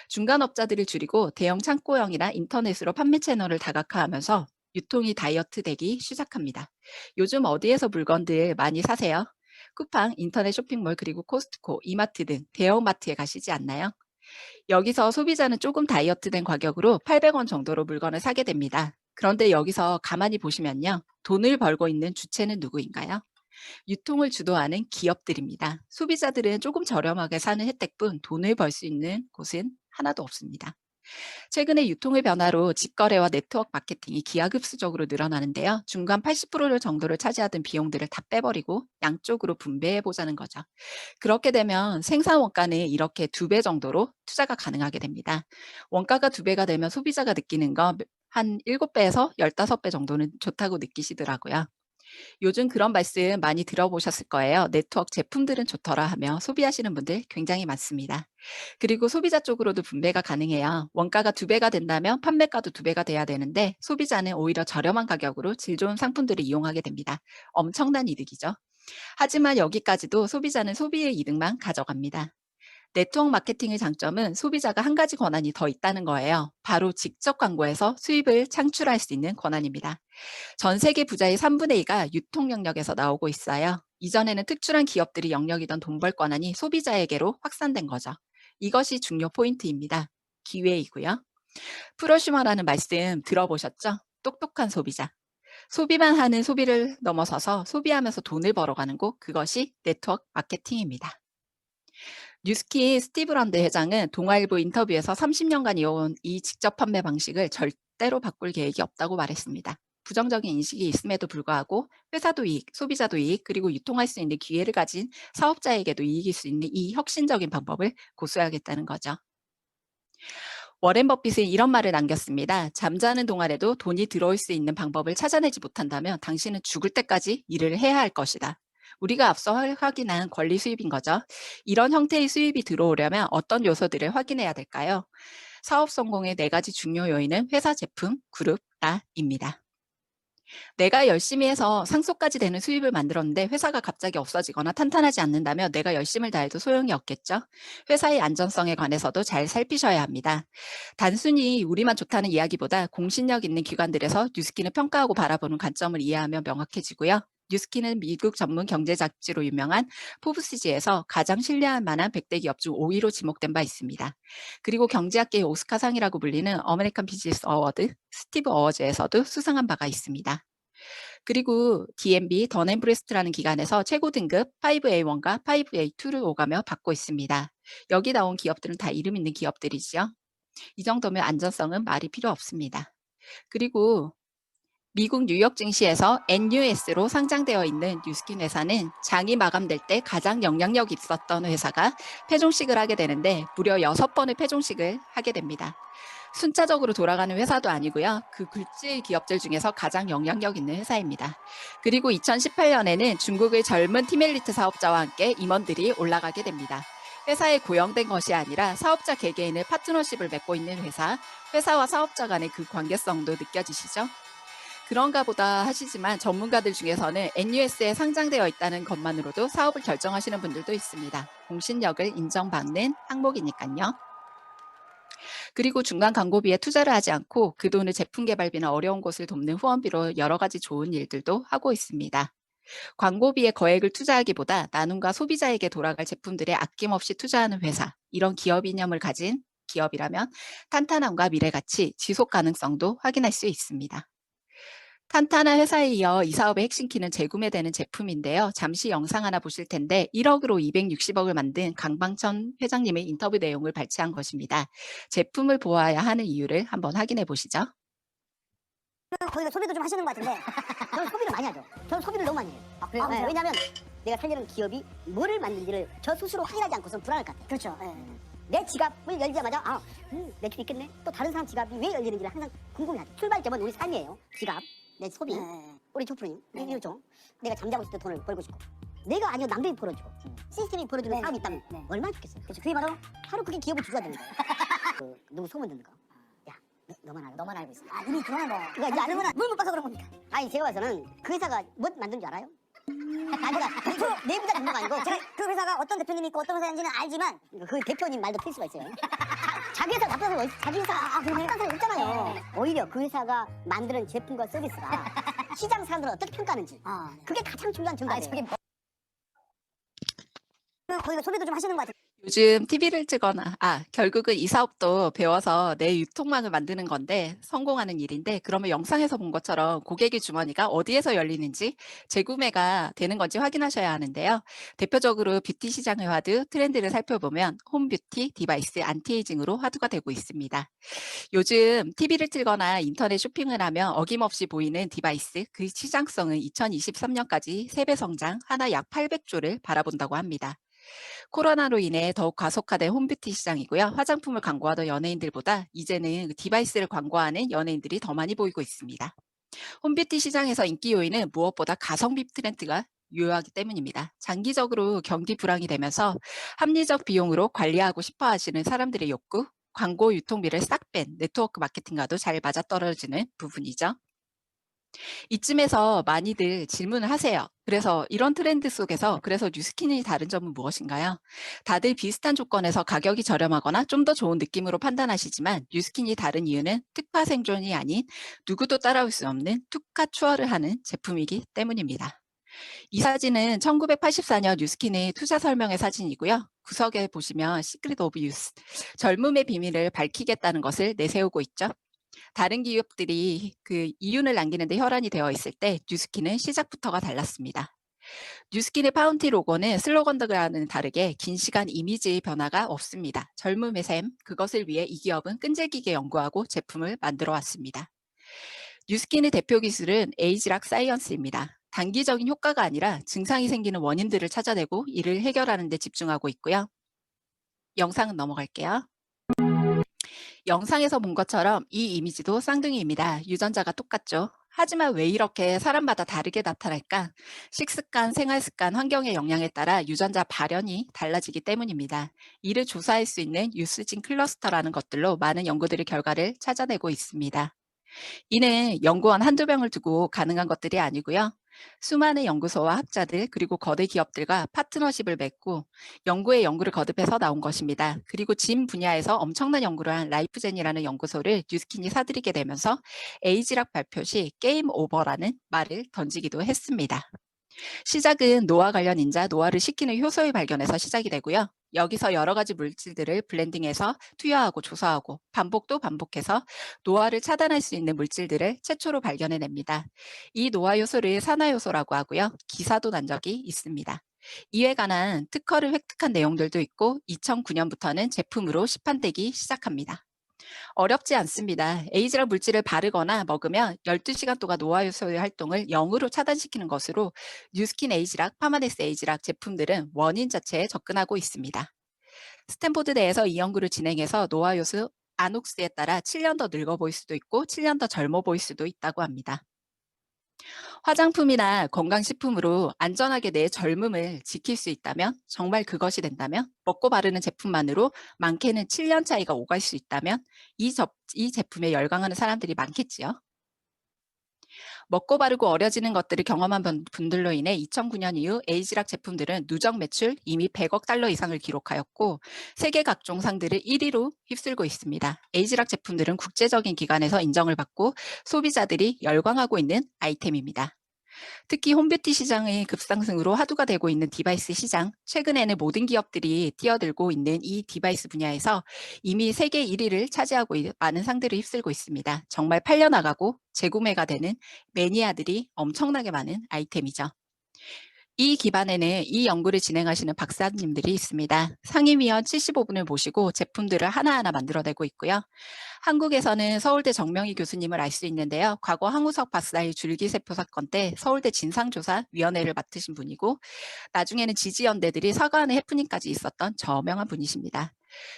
중간업자들을 줄이고 대형 창고형이나 인터넷으로 판매 채널을 다각화하면서 유통이 다이어트 되기 시작합니다. 요즘 어디에서 물건들 많이 사세요? 쿠팡, 인터넷 쇼핑몰 그리고 코스트코, 이마트 등 대형마트에 가시지 않나요? 여기서 소비자는 조금 다이어트된 가격으로 800원 정도로 물건을 사게 됩니다. 그런데 여기서 가만히 보시면요. 돈을 벌고 있는 주체는 누구인가요? 유통을 주도하는 기업들입니다. 소비자들은 조금 저렴하게 사는 혜택뿐 돈을 벌 수 있는 곳은 하나도 없습니다. 최근에 유통의 변화로 직거래와 네트워크 마케팅이 기하급수적으로 늘어나는데요. 중간 80% 정도를 차지하던 비용들을 다 빼버리고 양쪽으로 분배해보자는 거죠. 그렇게 되면 생산 원가는 이렇게 2배 정도로 투자가 가능하게 됩니다. 원가가 2배가 되면 소비자가 느끼는 건 한 7배에서 15배 정도는 좋다고 느끼시더라고요. 요즘 그런 말씀 많이 들어보셨을 거예요. 네트워크 제품들은 좋더라 하며 소비하시는 분들 굉장히 많습니다. 그리고 소비자 쪽으로도 분배가 가능해요. 원가가 2배가 된다면 판매가도 2배가 돼야 되는데 소비자는 오히려 저렴한 가격으로 질 좋은 상품들을 이용하게 됩니다. 엄청난 이득이죠. 하지만 여기까지도 소비자는 소비의 이득만 가져갑니다. 네트워크 마케팅의 장점은 소비자가 한 가지 권한이 더 있다는 거예요. 바로 직접 광고해서 수입을 창출할 수 있는 권한입니다. 전 세계 부자의 3분의 2가 유통 영역에서 나오고 있어요. 이전에는 특출한 기업들이 영역이던 돈벌 권한이 소비자에게로 확산된 거죠. 이것이 중요 포인트입니다. 기회이고요. 프로슈머라는 말씀 들어보셨죠? 똑똑한 소비자. 소비만 하는 소비를 넘어서서 소비하면서 돈을 벌어가는 곳, 그것이 네트워크 마케팅입니다. 뉴스킨 스티브 런드 회장은 동아일보 인터뷰에서 30년간 이어온 이 직접 판매 방식을 절대로 바꿀 계획이 없다고 말했습니다. 부정적인 인식이 있음에도 불구하고 회사도 이익, 소비자도 이익, 그리고 유통할 수 있는 기회를 가진 사업자에게도 이익일 수 있는 이 혁신적인 방법을 고수하겠다는 거죠. 워렌 버핏은 이런 말을 남겼습니다. 잠자는 동안에도 돈이 들어올 수 있는 방법을 찾아내지 못한다면 당신은 죽을 때까지 일을 해야 할 것이다. 우리가 앞서 확인한 권리 수입인 거죠. 이런 형태의 수입이 들어오려면 어떤 요소들을 확인해야 될까요? 사업 성공의 4가지 중요 요인은 회사 제품, 그룹, 나입니다. 내가 열심히 해서 상속까지 되는 수입을 만들었는데 회사가 갑자기 없어지거나 탄탄하지 않는다면 내가 열심을 다해도 소용이 없겠죠. 회사의 안전성에 관해서도 잘 살피셔야 합니다. 단순히 우리만 좋다는 이야기보다 공신력 있는 기관들에서 뉴스킨을 평가하고 바라보는 관점을 이해하면 명확해지고요. 뉴스킨은 미국 전문 경제 잡지로 유명한 포브스지에서 가장 신뢰할 만한 100대 기업 중 5위로 지목된 바 있습니다. 그리고 경제학계의 오스카상이라고 불리는 어메리칸 비즈니스 어워드, 스티브 어워즈에서도 수상한 바가 있습니다. 그리고 DNB, 던앤브레스트라는 기관에서 최고 등급 5A1과 5A2를 오가며 받고 있습니다. 여기 나온 기업들은 다 이름 있는 기업들이죠. 이 정도면 안전성은 말이 필요 없습니다. 그리고 미국 뉴욕 증시에서 NUS로 상장되어 있는 뉴스킨 회사는 장이 마감될 때 가장 영향력이 있었던 회사가 폐종식을 하게 되는데 무려 6번의 폐종식을 하게 됩니다. 순차적으로 돌아가는 회사도 아니고요. 그 굴지 기업들 중에서 가장 영향력 있는 회사입니다. 그리고 2018년에는 중국의 젊은 팀엘리트 사업자와 함께 임원들이 올라가게 됩니다. 회사에 고용된 것이 아니라 사업자 개개인의 파트너십을 맺고 있는 회사, 회사와 사업자 간의 그 관계성도 느껴지시죠? 그런가 보다 하시지만 전문가들 중에서는 NUS에 상장되어 있다는 것만으로도 사업을 결정하시는 분들도 있습니다. 공신력을 인정받는 항목이니까요. 그리고 중간 광고비에 투자를 하지 않고 그 돈을 제품 개발비나 어려운 곳을 돕는 후원비로 여러 가지 좋은 일들도 하고 있습니다. 광고비에 거액을 투자하기보다 나눔과 소비자에게 돌아갈 제품들에 아낌없이 투자하는 회사, 이런 기업 이념을 가진 기업이라면 탄탄함과 미래가치, 지속 가능성도 확인할 수 있습니다. 탄탄한 회사에 이어 이 사업의 핵심 키는 재구매되는 제품인데요. 잠시 영상 하나 보실 텐데 1억으로 260억을 만든 강방천 회장님의 인터뷰 내용을 발췌한 것입니다. 제품을 보아야 하는 이유를 한번 확인해 보시죠. 거기가 소비도 좀 하시는 것 같은데 저는 소비를 많이 하죠. 저는 소비를 너무 많이 해요. 네. 왜냐하면 내가 살려는 기업이 뭐를 만든지를 저 스스로 확인하지 않고서는 불안할 것 같아요. 그렇죠. 내 지갑을 열자마자 매출이 있겠네. 또 다른 사람 지갑이 왜 열리는지를 항상 궁금해하죠. 출발점은 우리 삶이에요. 지갑, 내 소비, 우리 조프님, 이렇죠. 내가 잠자고 있을 때 돈을 벌고 싶고 내가 아니고 남들이 벌어주고 시스템이 벌어주는 사업이 있다면 얼마나 좋겠어요. 그렇죠. 그게 바로 그게 기업을 주가 되는 거예요. 누구 소문 듣는 거. 너만 알고 있어. 이미 그만한 거. 그거 이제 알면 뭘 못 봐서 그런 겁니까? 아니 제가 봐서는 그 회사가 뭐 만든 줄 알아요? 내가 내부자 정보가 아니고 제가 그 회사가 어떤 대표님이 있고 어떤 회사인지는 알지만 그 대표님 말도 틀 수가 있어요. 자기 회사 나쁜 사람이 자기 회사가 그런 사람이 없잖아요. 오히려 그 회사가 만드는 제품과 서비스가 시장 사람들은 어떻게 평가하는지 그게 가장 중요한 증거예요. 거기가 소비도 좀 하시는 것 같아요. 요즘 TV를 뜨거나 결국은 이 사업도 배워서 내 유통망을 만드는 건데 성공하는 일인데 그러면 영상에서 본 것처럼 고객의 주머니가 어디에서 열리는지 재구매가 되는 건지 확인하셔야 하는데요. 대표적으로 뷰티 시장의 화두 트렌드를 살펴보면 홈뷰티, 디바이스, 안티에이징으로 화두가 되고 있습니다. 요즘 TV를 틀거나 인터넷 쇼핑을 하면 어김없이 보이는 디바이스, 그 시장성은 2023년까지 3배 성장, 하나 약 800조를 바라본다고 합니다. 코로나로 인해 더욱 가속화된 홈뷰티 시장이고요. 화장품을 광고하던 연예인들보다 이제는 디바이스를 광고하는 연예인들이 더 많이 보이고 있습니다. 홈뷰티 시장에서 인기 요인은 무엇보다 가성비 트렌드가 유효하기 때문입니다. 장기적으로 경기 불황이 되면서 합리적 비용으로 관리하고 싶어 하시는 사람들의 욕구, 광고 유통비를 싹 뺀 네트워크 마케팅과도 잘 맞아떨어지는 부분이죠. 이쯤에서 많이들 질문을 하세요. 그래서 이런 트렌드 속에서 그래서 뉴스킨이 다른 점은 무엇인가요? 다들 비슷한 조건에서 가격이 저렴하거나 좀 더 좋은 느낌으로 판단하시지만 뉴스킨이 다른 이유는 특화 생존이 아닌 누구도 따라올 수 없는 특화 추월을 하는 제품이기 때문입니다. 이 사진은 1984년 뉴스킨의 투자 설명회 사진이고요. 구석에 보시면 시크릿 오브 유스, 젊음의 비밀을 밝히겠다는 것을 내세우고 있죠. 다른 기업들이 그 이윤을 남기는데 혈안이 되어 있을 때 뉴스킨은 시작부터가 달랐습니다. 뉴스킨의 파운티 로고는 슬로건과는 다르게 긴 시간 이미지의 변화가 없습니다. 젊음의 셈, 그것을 위해 이 기업은 끈질기게 연구하고 제품을 만들어 왔습니다. 뉴스킨의 대표 기술은 에이지락 사이언스입니다. 단기적인 효과가 아니라 증상이 생기는 원인들을 찾아내고 이를 해결하는 데 집중하고 있고요. 영상은 넘어갈게요. 영상에서 본 것처럼 이 이미지도 쌍둥이입니다. 유전자가 똑같죠. 하지만 왜 이렇게 사람마다 다르게 나타날까? 식습관, 생활습관, 환경의 영향에 따라 유전자 발현이 달라지기 때문입니다. 이를 조사할 수 있는 유스진 클러스터라는 것들로 많은 연구들의 결과를 찾아내고 있습니다. 이는 연구원 한두 명을 두고 가능한 것들이 아니고요. 수많은 연구소와 학자들 그리고 거대 기업들과 파트너십을 맺고 연구를 거듭해서 나온 것입니다. 그리고 진 분야에서 엄청난 연구를 한 라이프젠이라는 연구소를 뉴스킨이 사들이게 되면서 에이지락 발표 시 게임 오버라는 말을 던지기도 했습니다. 시작은 노화 관련 인자, 노화를 식히는 효소의 발견에서 시작이 되고요. 여기서 여러 가지 물질들을 블렌딩해서 투여하고 조사하고 반복도 반복해서 노화를 차단할 수 있는 물질들을 최초로 발견해냅니다. 이 노화 요소를 산화 요소라고 하고요. 기사도 난 적이 있습니다. 이에 관한 특허를 획득한 내용들도 있고 2009년부터는 제품으로 시판되기 시작합니다. 어렵지 않습니다. 에이지락 물질을 바르거나 먹으면 12시간 동안 노화 요소의 활동을 0으로 차단시키는 것으로 뉴스킨 에이지락, 파마넥스 에이지락 제품들은 원인 자체에 접근하고 있습니다. 스탠포드 대에서 이 연구를 진행해서 노화 요소 아녹스에 따라 7년 더 늙어 보일 수도 있고 7년 더 젊어 보일 수도 있다고 합니다. 화장품이나 건강식품으로 안전하게 내 젊음을 지킬 수 있다면, 정말 그것이 된다면, 먹고 바르는 제품만으로 많게는 7년 차이가 오갈 수 있다면 이 제품에 열광하는 사람들이 많겠지요. 먹고 바르고 어려지는 것들을 경험한 분들로 인해 2009년 이후 에이지락 제품들은 누적 매출 이미 100억 달러 이상을 기록하였고 세계 각종 상들을 1위로 휩쓸고 있습니다. 에이지락 제품들은 국제적인 기관에서 인정을 받고 소비자들이 열광하고 있는 아이템입니다. 특히 홈뷰티 시장의 급상승으로 화두가 되고 있는 디바이스 시장, 최근에는 모든 기업들이 뛰어들고 있는 이 디바이스 분야에서 이미 세계 1위를 차지하고 많은 상들을 휩쓸고 있습니다. 정말 팔려나가고 재구매가 되는 매니아들이 엄청나게 많은 아이템이죠. 이 기반에는 이 연구를 진행하시는 박사님들이 있습니다. 상임위원 75분을 모시고 제품들을 하나하나 만들어내고 있고요. 한국에서는 서울대 정명희 교수님을 알 수 있는데요. 과거 황우석 박사의 줄기세포 사건 때 서울대 진상조사위원회를 맡으신 분이고 나중에는 지지연대들이 사과하는 해프닝까지 있었던 저명한 분이십니다.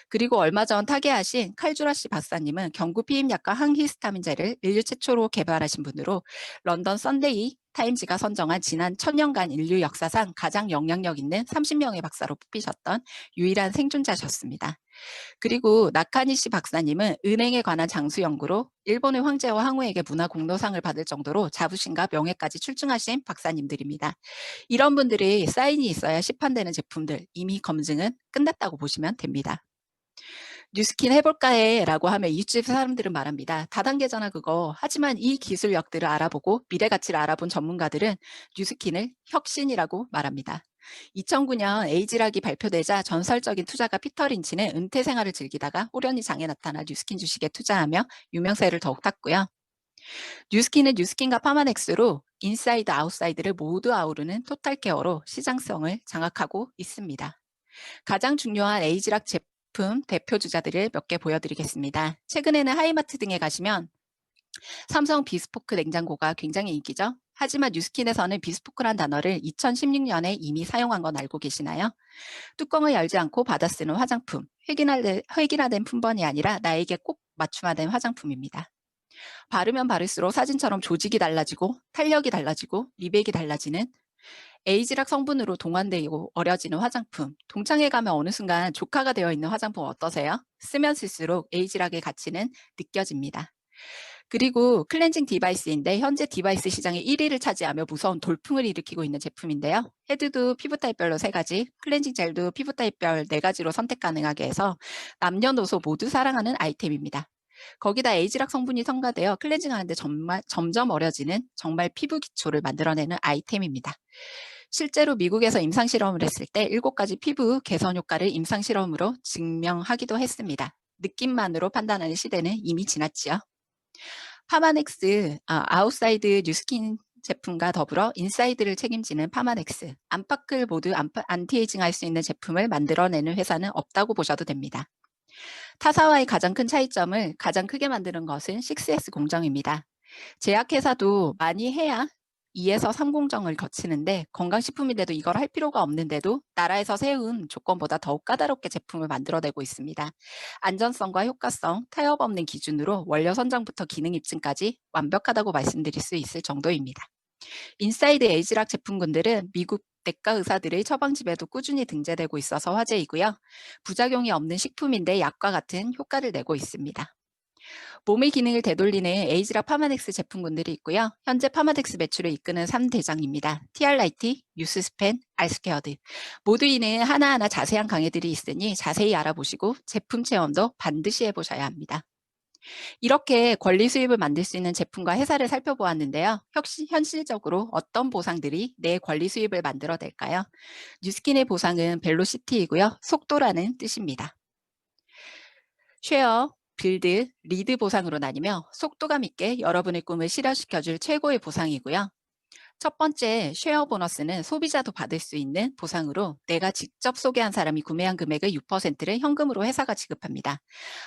그리고 얼마 전 타계하신 칼주라시 박사님은 경구 피임약과 항히스타민제를 인류 최초로 개발하신 분으로 런던 선데이 타임즈가 선정한 지난 1000년간 인류 역사상 가장 영향력 있는 30명의 박사로 뽑히셨던 유일한 생존자셨습니다. 그리고 나카니시 박사님은 은행에 관한 장수 연구로 일본의 황제와 황후에게 문화 공로상을 받을 정도로 자부심과 명예까지 출중하신 박사님들입니다. 이런 분들이 사인이 있어야 시판되는 제품들, 이미 검증은 끝났다고 보시면 됩니다. 뉴스킨 해볼까 해 라고 하면 이웃집 사람들은 말합니다. 다단계잖아 그거. 하지만 이 기술력들을 알아보고 미래 가치를 알아본 전문가들은 뉴스킨을 혁신이라고 말합니다. 2009년 에이지락이 발표되자 전설적인 투자가 피터 린치는 은퇴 생활을 즐기다가 호련히 장에 나타나 뉴스킨 주식에 투자하며 유명세를 더욱 탔고요. 뉴스킨은 뉴스킨과 파마넥스로 인사이드 아웃사이드를 모두 아우르는 토탈 케어로 시장성을 장악하고 있습니다. 가장 중요한 에이지락 제품 대표 주자들을 몇 개 보여드리겠습니다. 최근에는 하이마트 등에 가시면 삼성 비스포크 냉장고가 굉장히 인기죠. 하지만 뉴스킨에서는 비스포크란 단어를 2016년에 이미 사용한 건 알고 계시나요? 뚜껑을 열지 않고 받아 쓰는 화장품, 획일화된 품번이 아니라 나에게 꼭 맞춤화된 화장품입니다. 바르면 바를수록 사진처럼 조직이 달라지고 탄력이 달라지고 미백이 달라지는 에이지락 성분으로 동환되고 어려지는 화장품. 동창회 가면 어느 순간 조카가 되어 있는 화장품 어떠세요? 쓰면 쓸수록 에이지락의 가치는 느껴집니다. 그리고 클렌징 디바이스인데 현재 디바이스 시장의 1위를 차지하며 무서운 돌풍을 일으키고 있는 제품인데요. 헤드도 피부 타입별로 3가지, 클렌징 젤도 피부 타입별 4가지로 선택 가능하게 해서 남녀노소 모두 사랑하는 아이템입니다. 거기다 에이지락 성분이 첨가되어 클렌징하는데 점점 어려지는 정말 피부 기초를 만들어내는 아이템입니다. 실제로 미국에서 임상실험을 했을 때 7가지 피부 개선 효과를 임상실험으로 증명하기도 했습니다. 느낌만으로 판단하는 시대는 이미 지났지요. 파마넥스, 아웃사이드 뉴스킨 제품과 더불어 인사이드를 책임지는 파마넥스, 안팎을 모두 안티에이징 할 수 있는 제품을 만들어내는 회사는 없다고 보셔도 됩니다. 타사와의 가장 큰 차이점을 가장 크게 만드는 것은 6S 공정입니다. 제약회사도 많이 해야 2에서 3 공정을 거치는데 건강식품인데도 이걸 할 필요가 없는데도 나라에서 세운 조건보다 더욱 까다롭게 제품을 만들어내고 있습니다. 안전성과 효과성, 타협 없는 기준으로 원료 선정부터 기능 입증까지 완벽하다고 말씀드릴 수 있을 정도입니다. 인사이드 에이지락 제품군들은 미국 내과 의사들의 처방집에도 꾸준히 등재되고 있어서 화제이고요. 부작용이 없는 식품인데 약과 같은 효과를 내고 있습니다. 몸의 기능을 되돌리는 에이지락 파마덱스 제품군들이 있고요. 현재 파마덱스 매출을 이끄는 3대장입니다. TR라이트, 뉴스스펜, 알스케어드. 모두 이는 하나하나 자세한 강의들이 있으니 자세히 알아보시고 제품 체험도 반드시 해보셔야 합니다. 이렇게 권리 수입을 만들 수 있는 제품과 회사를 살펴보았는데요. 현실적으로 어떤 보상들이 내 권리 수입을 만들어낼까요? 뉴스킨의 보상은 벨로시티이고요. 속도라는 뜻입니다. 쉐어, 빌드, 리드 보상으로 나뉘며 속도감 있게 여러분의 꿈을 실현시켜줄 최고의 보상이고요. 첫 번째 쉐어 보너스는 소비자도 받을 수 있는 보상으로 내가 직접 소개한 사람이 구매한 금액의 6%를 현금으로 회사가 지급합니다.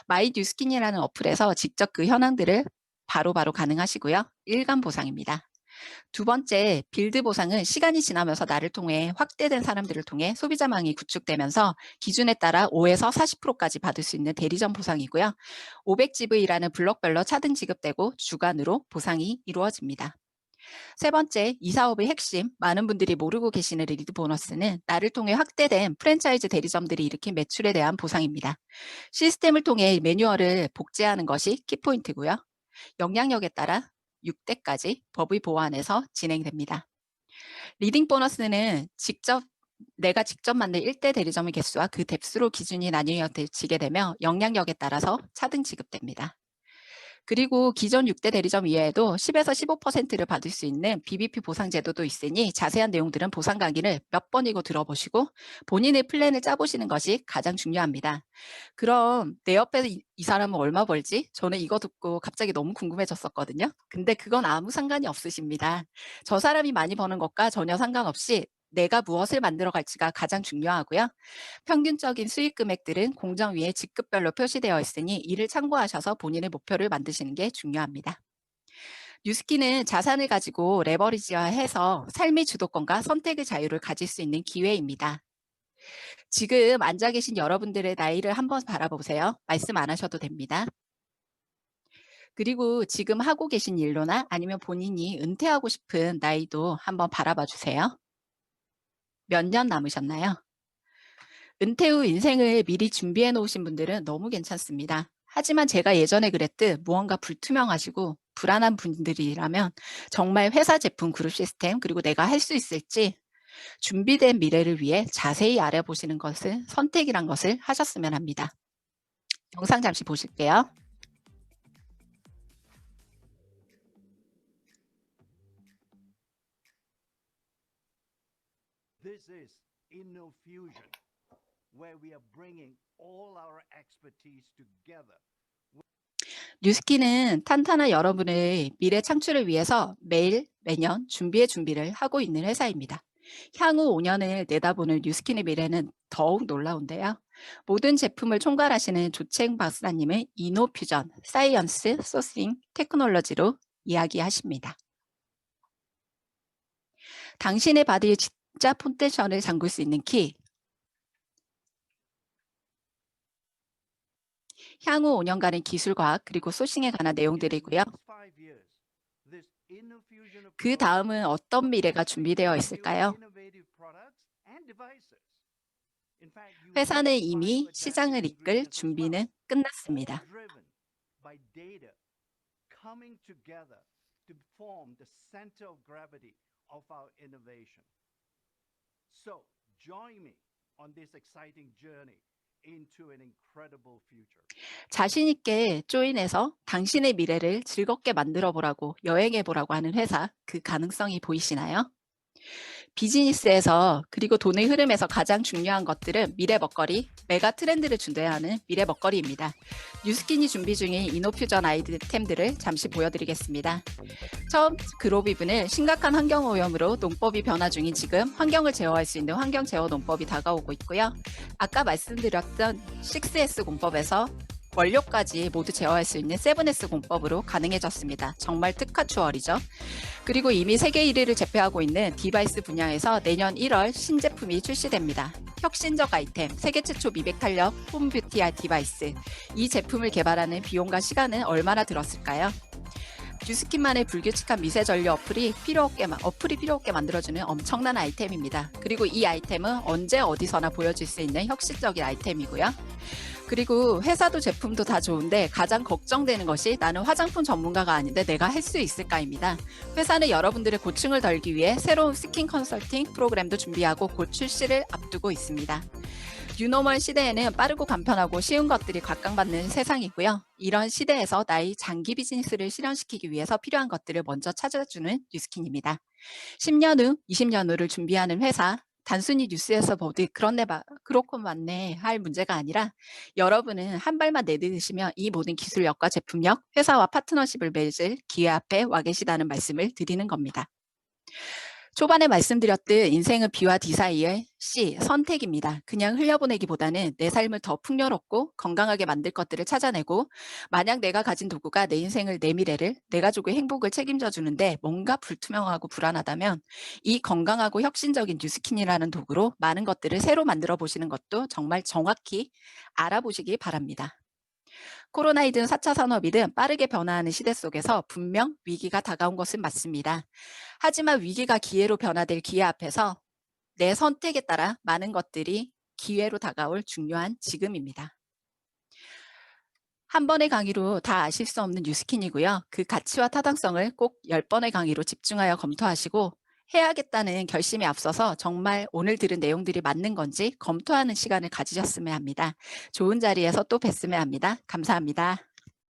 마이 뉴스킨이라는 어플에서 직접 그 현황들을 바로바로 가능하시고요. 일감 보상입니다. 두 번째 빌드 보상은 시간이 지나면서 나를 통해 확대된 사람들을 통해 소비자망이 구축되면서 기준에 따라 5에서 40%까지 받을 수 있는 대리점 보상이고요. 500GV라는 블록별로 차등 지급되고 주간으로 보상이 이루어집니다. 세 번째, 이 사업의 핵심, 많은 분들이 모르고 계시는 리드 보너스는 나를 통해 확대된 프랜차이즈 대리점들이 일으킨 매출에 대한 보상입니다. 시스템을 통해 매뉴얼을 복제하는 것이 키포인트고요. 영향력에 따라 6대까지 법의 보완에서 진행됩니다. 리딩 보너스는 내가 직접 만든 1대 대리점의 개수와 그 뎁스로 기준이 나뉘어지게 되며 영향력에 따라서 차등 지급됩니다. 그리고 기존 6대 대리점 이외에도 10에서 15%를 받을 수 있는 BBP 보상 제도도 있으니 자세한 내용들은 보상 강의를 몇 번이고 들어보시고 본인의 플랜을 짜보시는 것이 가장 중요합니다. 그럼 내 옆에 이 사람은 얼마 벌지? 저는 이거 듣고 갑자기 너무 궁금해졌었거든요. 근데 그건 아무 상관이 없으십니다. 저 사람이 많이 버는 것과 전혀 상관없이 내가 무엇을 만들어 갈지가 가장 중요하고요. 평균적인 수익 금액들은 공정 위에 직급별로 표시되어 있으니 이를 참고하셔서 본인의 목표를 만드시는 게 중요합니다. 뉴스킨은 자산을 가지고 레버리지화해서 삶의 주도권과 선택의 자유를 가질 수 있는 기회입니다. 지금 앉아 계신 여러분들의 나이를 한번 바라보세요. 말씀 안 하셔도 됩니다. 그리고 지금 하고 계신 일로나 아니면 본인이 은퇴하고 싶은 나이도 한번 바라봐 주세요. 몇 년 남으셨나요? 은퇴 후 인생을 미리 준비해 놓으신 분들은 너무 괜찮습니다. 하지만 제가 예전에 그랬듯 무언가 불투명하시고 불안한 분들이라면 정말 회사 제품 그룹 시스템 그리고 내가 할 수 있을지 준비된 미래를 위해 자세히 알아보시는 것을 선택이란 것을 하셨으면 합니다. 영상 잠시 보실게요. This is InnoFusion, where we are bringing all our expertise together. 뉴스킨은 탄탄한 여러분의 미래 창출을 위해서 매일 매년 준비를 하고 있는 회사입니다. 향후 5년을 내다보는 뉴스킨의 미래는 더욱 놀라운데요. 모든 제품을 총괄하시는 조채eng 박사님의 이노퓨전, 사이언스, 소싱, 테크놀로지로 이야기하십니다. 당신의 바디의 진짜 포텐셜을 잠글 수 있는 키. 향후 5년간의 기술과학 그리고 소싱에 관한 내용들이고요. 그 다음은 어떤 미래가 준비되어 있을까요? 회사는 이미 시장을 이끌 준비는 끝났습니다. So, join me on this exciting journey into an incredible future. 자신 있게 조인해서 당신의 미래를 즐겁게 만들어 보라고 여행해 보라고 하는 회사, 그 가능성이 보이시나요? 비즈니스에서 그리고 돈의 흐름에서 가장 중요한 것들은 미래 먹거리, 메가 트렌드를 준대하는 미래 먹거리입니다. 뉴스킨이 준비 중인 이노퓨전 아이템들을 잠시 보여드리겠습니다. 처음 그로비브는 심각한 환경 오염으로 농법이 변화 중인 지금 환경을 제어할 수 있는 환경 제어 농법이 다가오고 있고요. 아까 말씀드렸던 6S 공법에서 원료까지 모두 제어할 수 있는 7S 공법으로 가능해졌습니다. 정말 특화추월이죠. 그리고 이미 세계 1위를 제패하고 있는 디바이스 분야에서 내년 1월 신제품이 출시됩니다. 혁신적 아이템, 세계 최초 미백 탄력 홈뷰티 디바이스. 이 제품을 개발하는 비용과 시간은 얼마나 들었을까요? 뉴스킨만의 불규칙한 미세 전류 어플이 필요 없게 만들어주는 엄청난 아이템입니다. 그리고 이 아이템은 언제 어디서나 보여줄 수 있는 혁신적인 아이템이고요. 그리고 회사도 제품도 다 좋은데 가장 걱정되는 것이 나는 화장품 전문가가 아닌데 내가 할 수 있을까입니다. 회사는 여러분들의 고충을 덜기 위해 새로운 스킨 컨설팅 프로그램도 준비하고 곧 출시를 앞두고 있습니다. 뉴노멀 시대에는 빠르고 간편하고 쉬운 것들이 각광받는 세상이고요. 이런 시대에서 나의 장기 비즈니스를 실현시키기 위해서 필요한 것들을 먼저 찾아주는 뉴스킨입니다. 10년 후, 20년 후를 준비하는 회사, 단순히 뉴스에서 보듯 그렇고 맞네 할 문제가 아니라 여러분은 한 발만 내딛으시면 이 모든 기술력과 제품력, 회사와 파트너십을 맺을 기회 앞에 와 계시다는 말씀을 드리는 겁니다. 초반에 말씀드렸듯 인생은 B와 D 사이의 C, 선택입니다. 그냥 흘려보내기보다는 내 삶을 더 풍요롭고 건강하게 만들 것들을 찾아내고 만약 내가 가진 도구가 내 인생을, 내 미래를, 내 가족의 행복을 책임져 주는데 뭔가 불투명하고 불안하다면 이 건강하고 혁신적인 뉴스킨이라는 도구로 많은 것들을 새로 만들어 보시는 것도 정말 정확히 알아보시기 바랍니다. 코로나이든 4차 산업이든 빠르게 변화하는 시대 속에서 분명 위기가 다가온 것은 맞습니다. 하지만 위기가 기회로 변화될 기회 앞에서 내 선택에 따라 많은 것들이 기회로 다가올 중요한 지금입니다. 한 번의 강의로 다 아실 수 없는 뉴스킨이고요. 그 가치와 타당성을 꼭 10번의 강의로 집중하여 검토하시고 해야겠다는 결심에 앞서서 정말 오늘 들은 내용들이 맞는 건지 검토하는 시간을 가지셨으면 합니다. 좋은 자리에서 또 뵀으면 합니다. 감사합니다.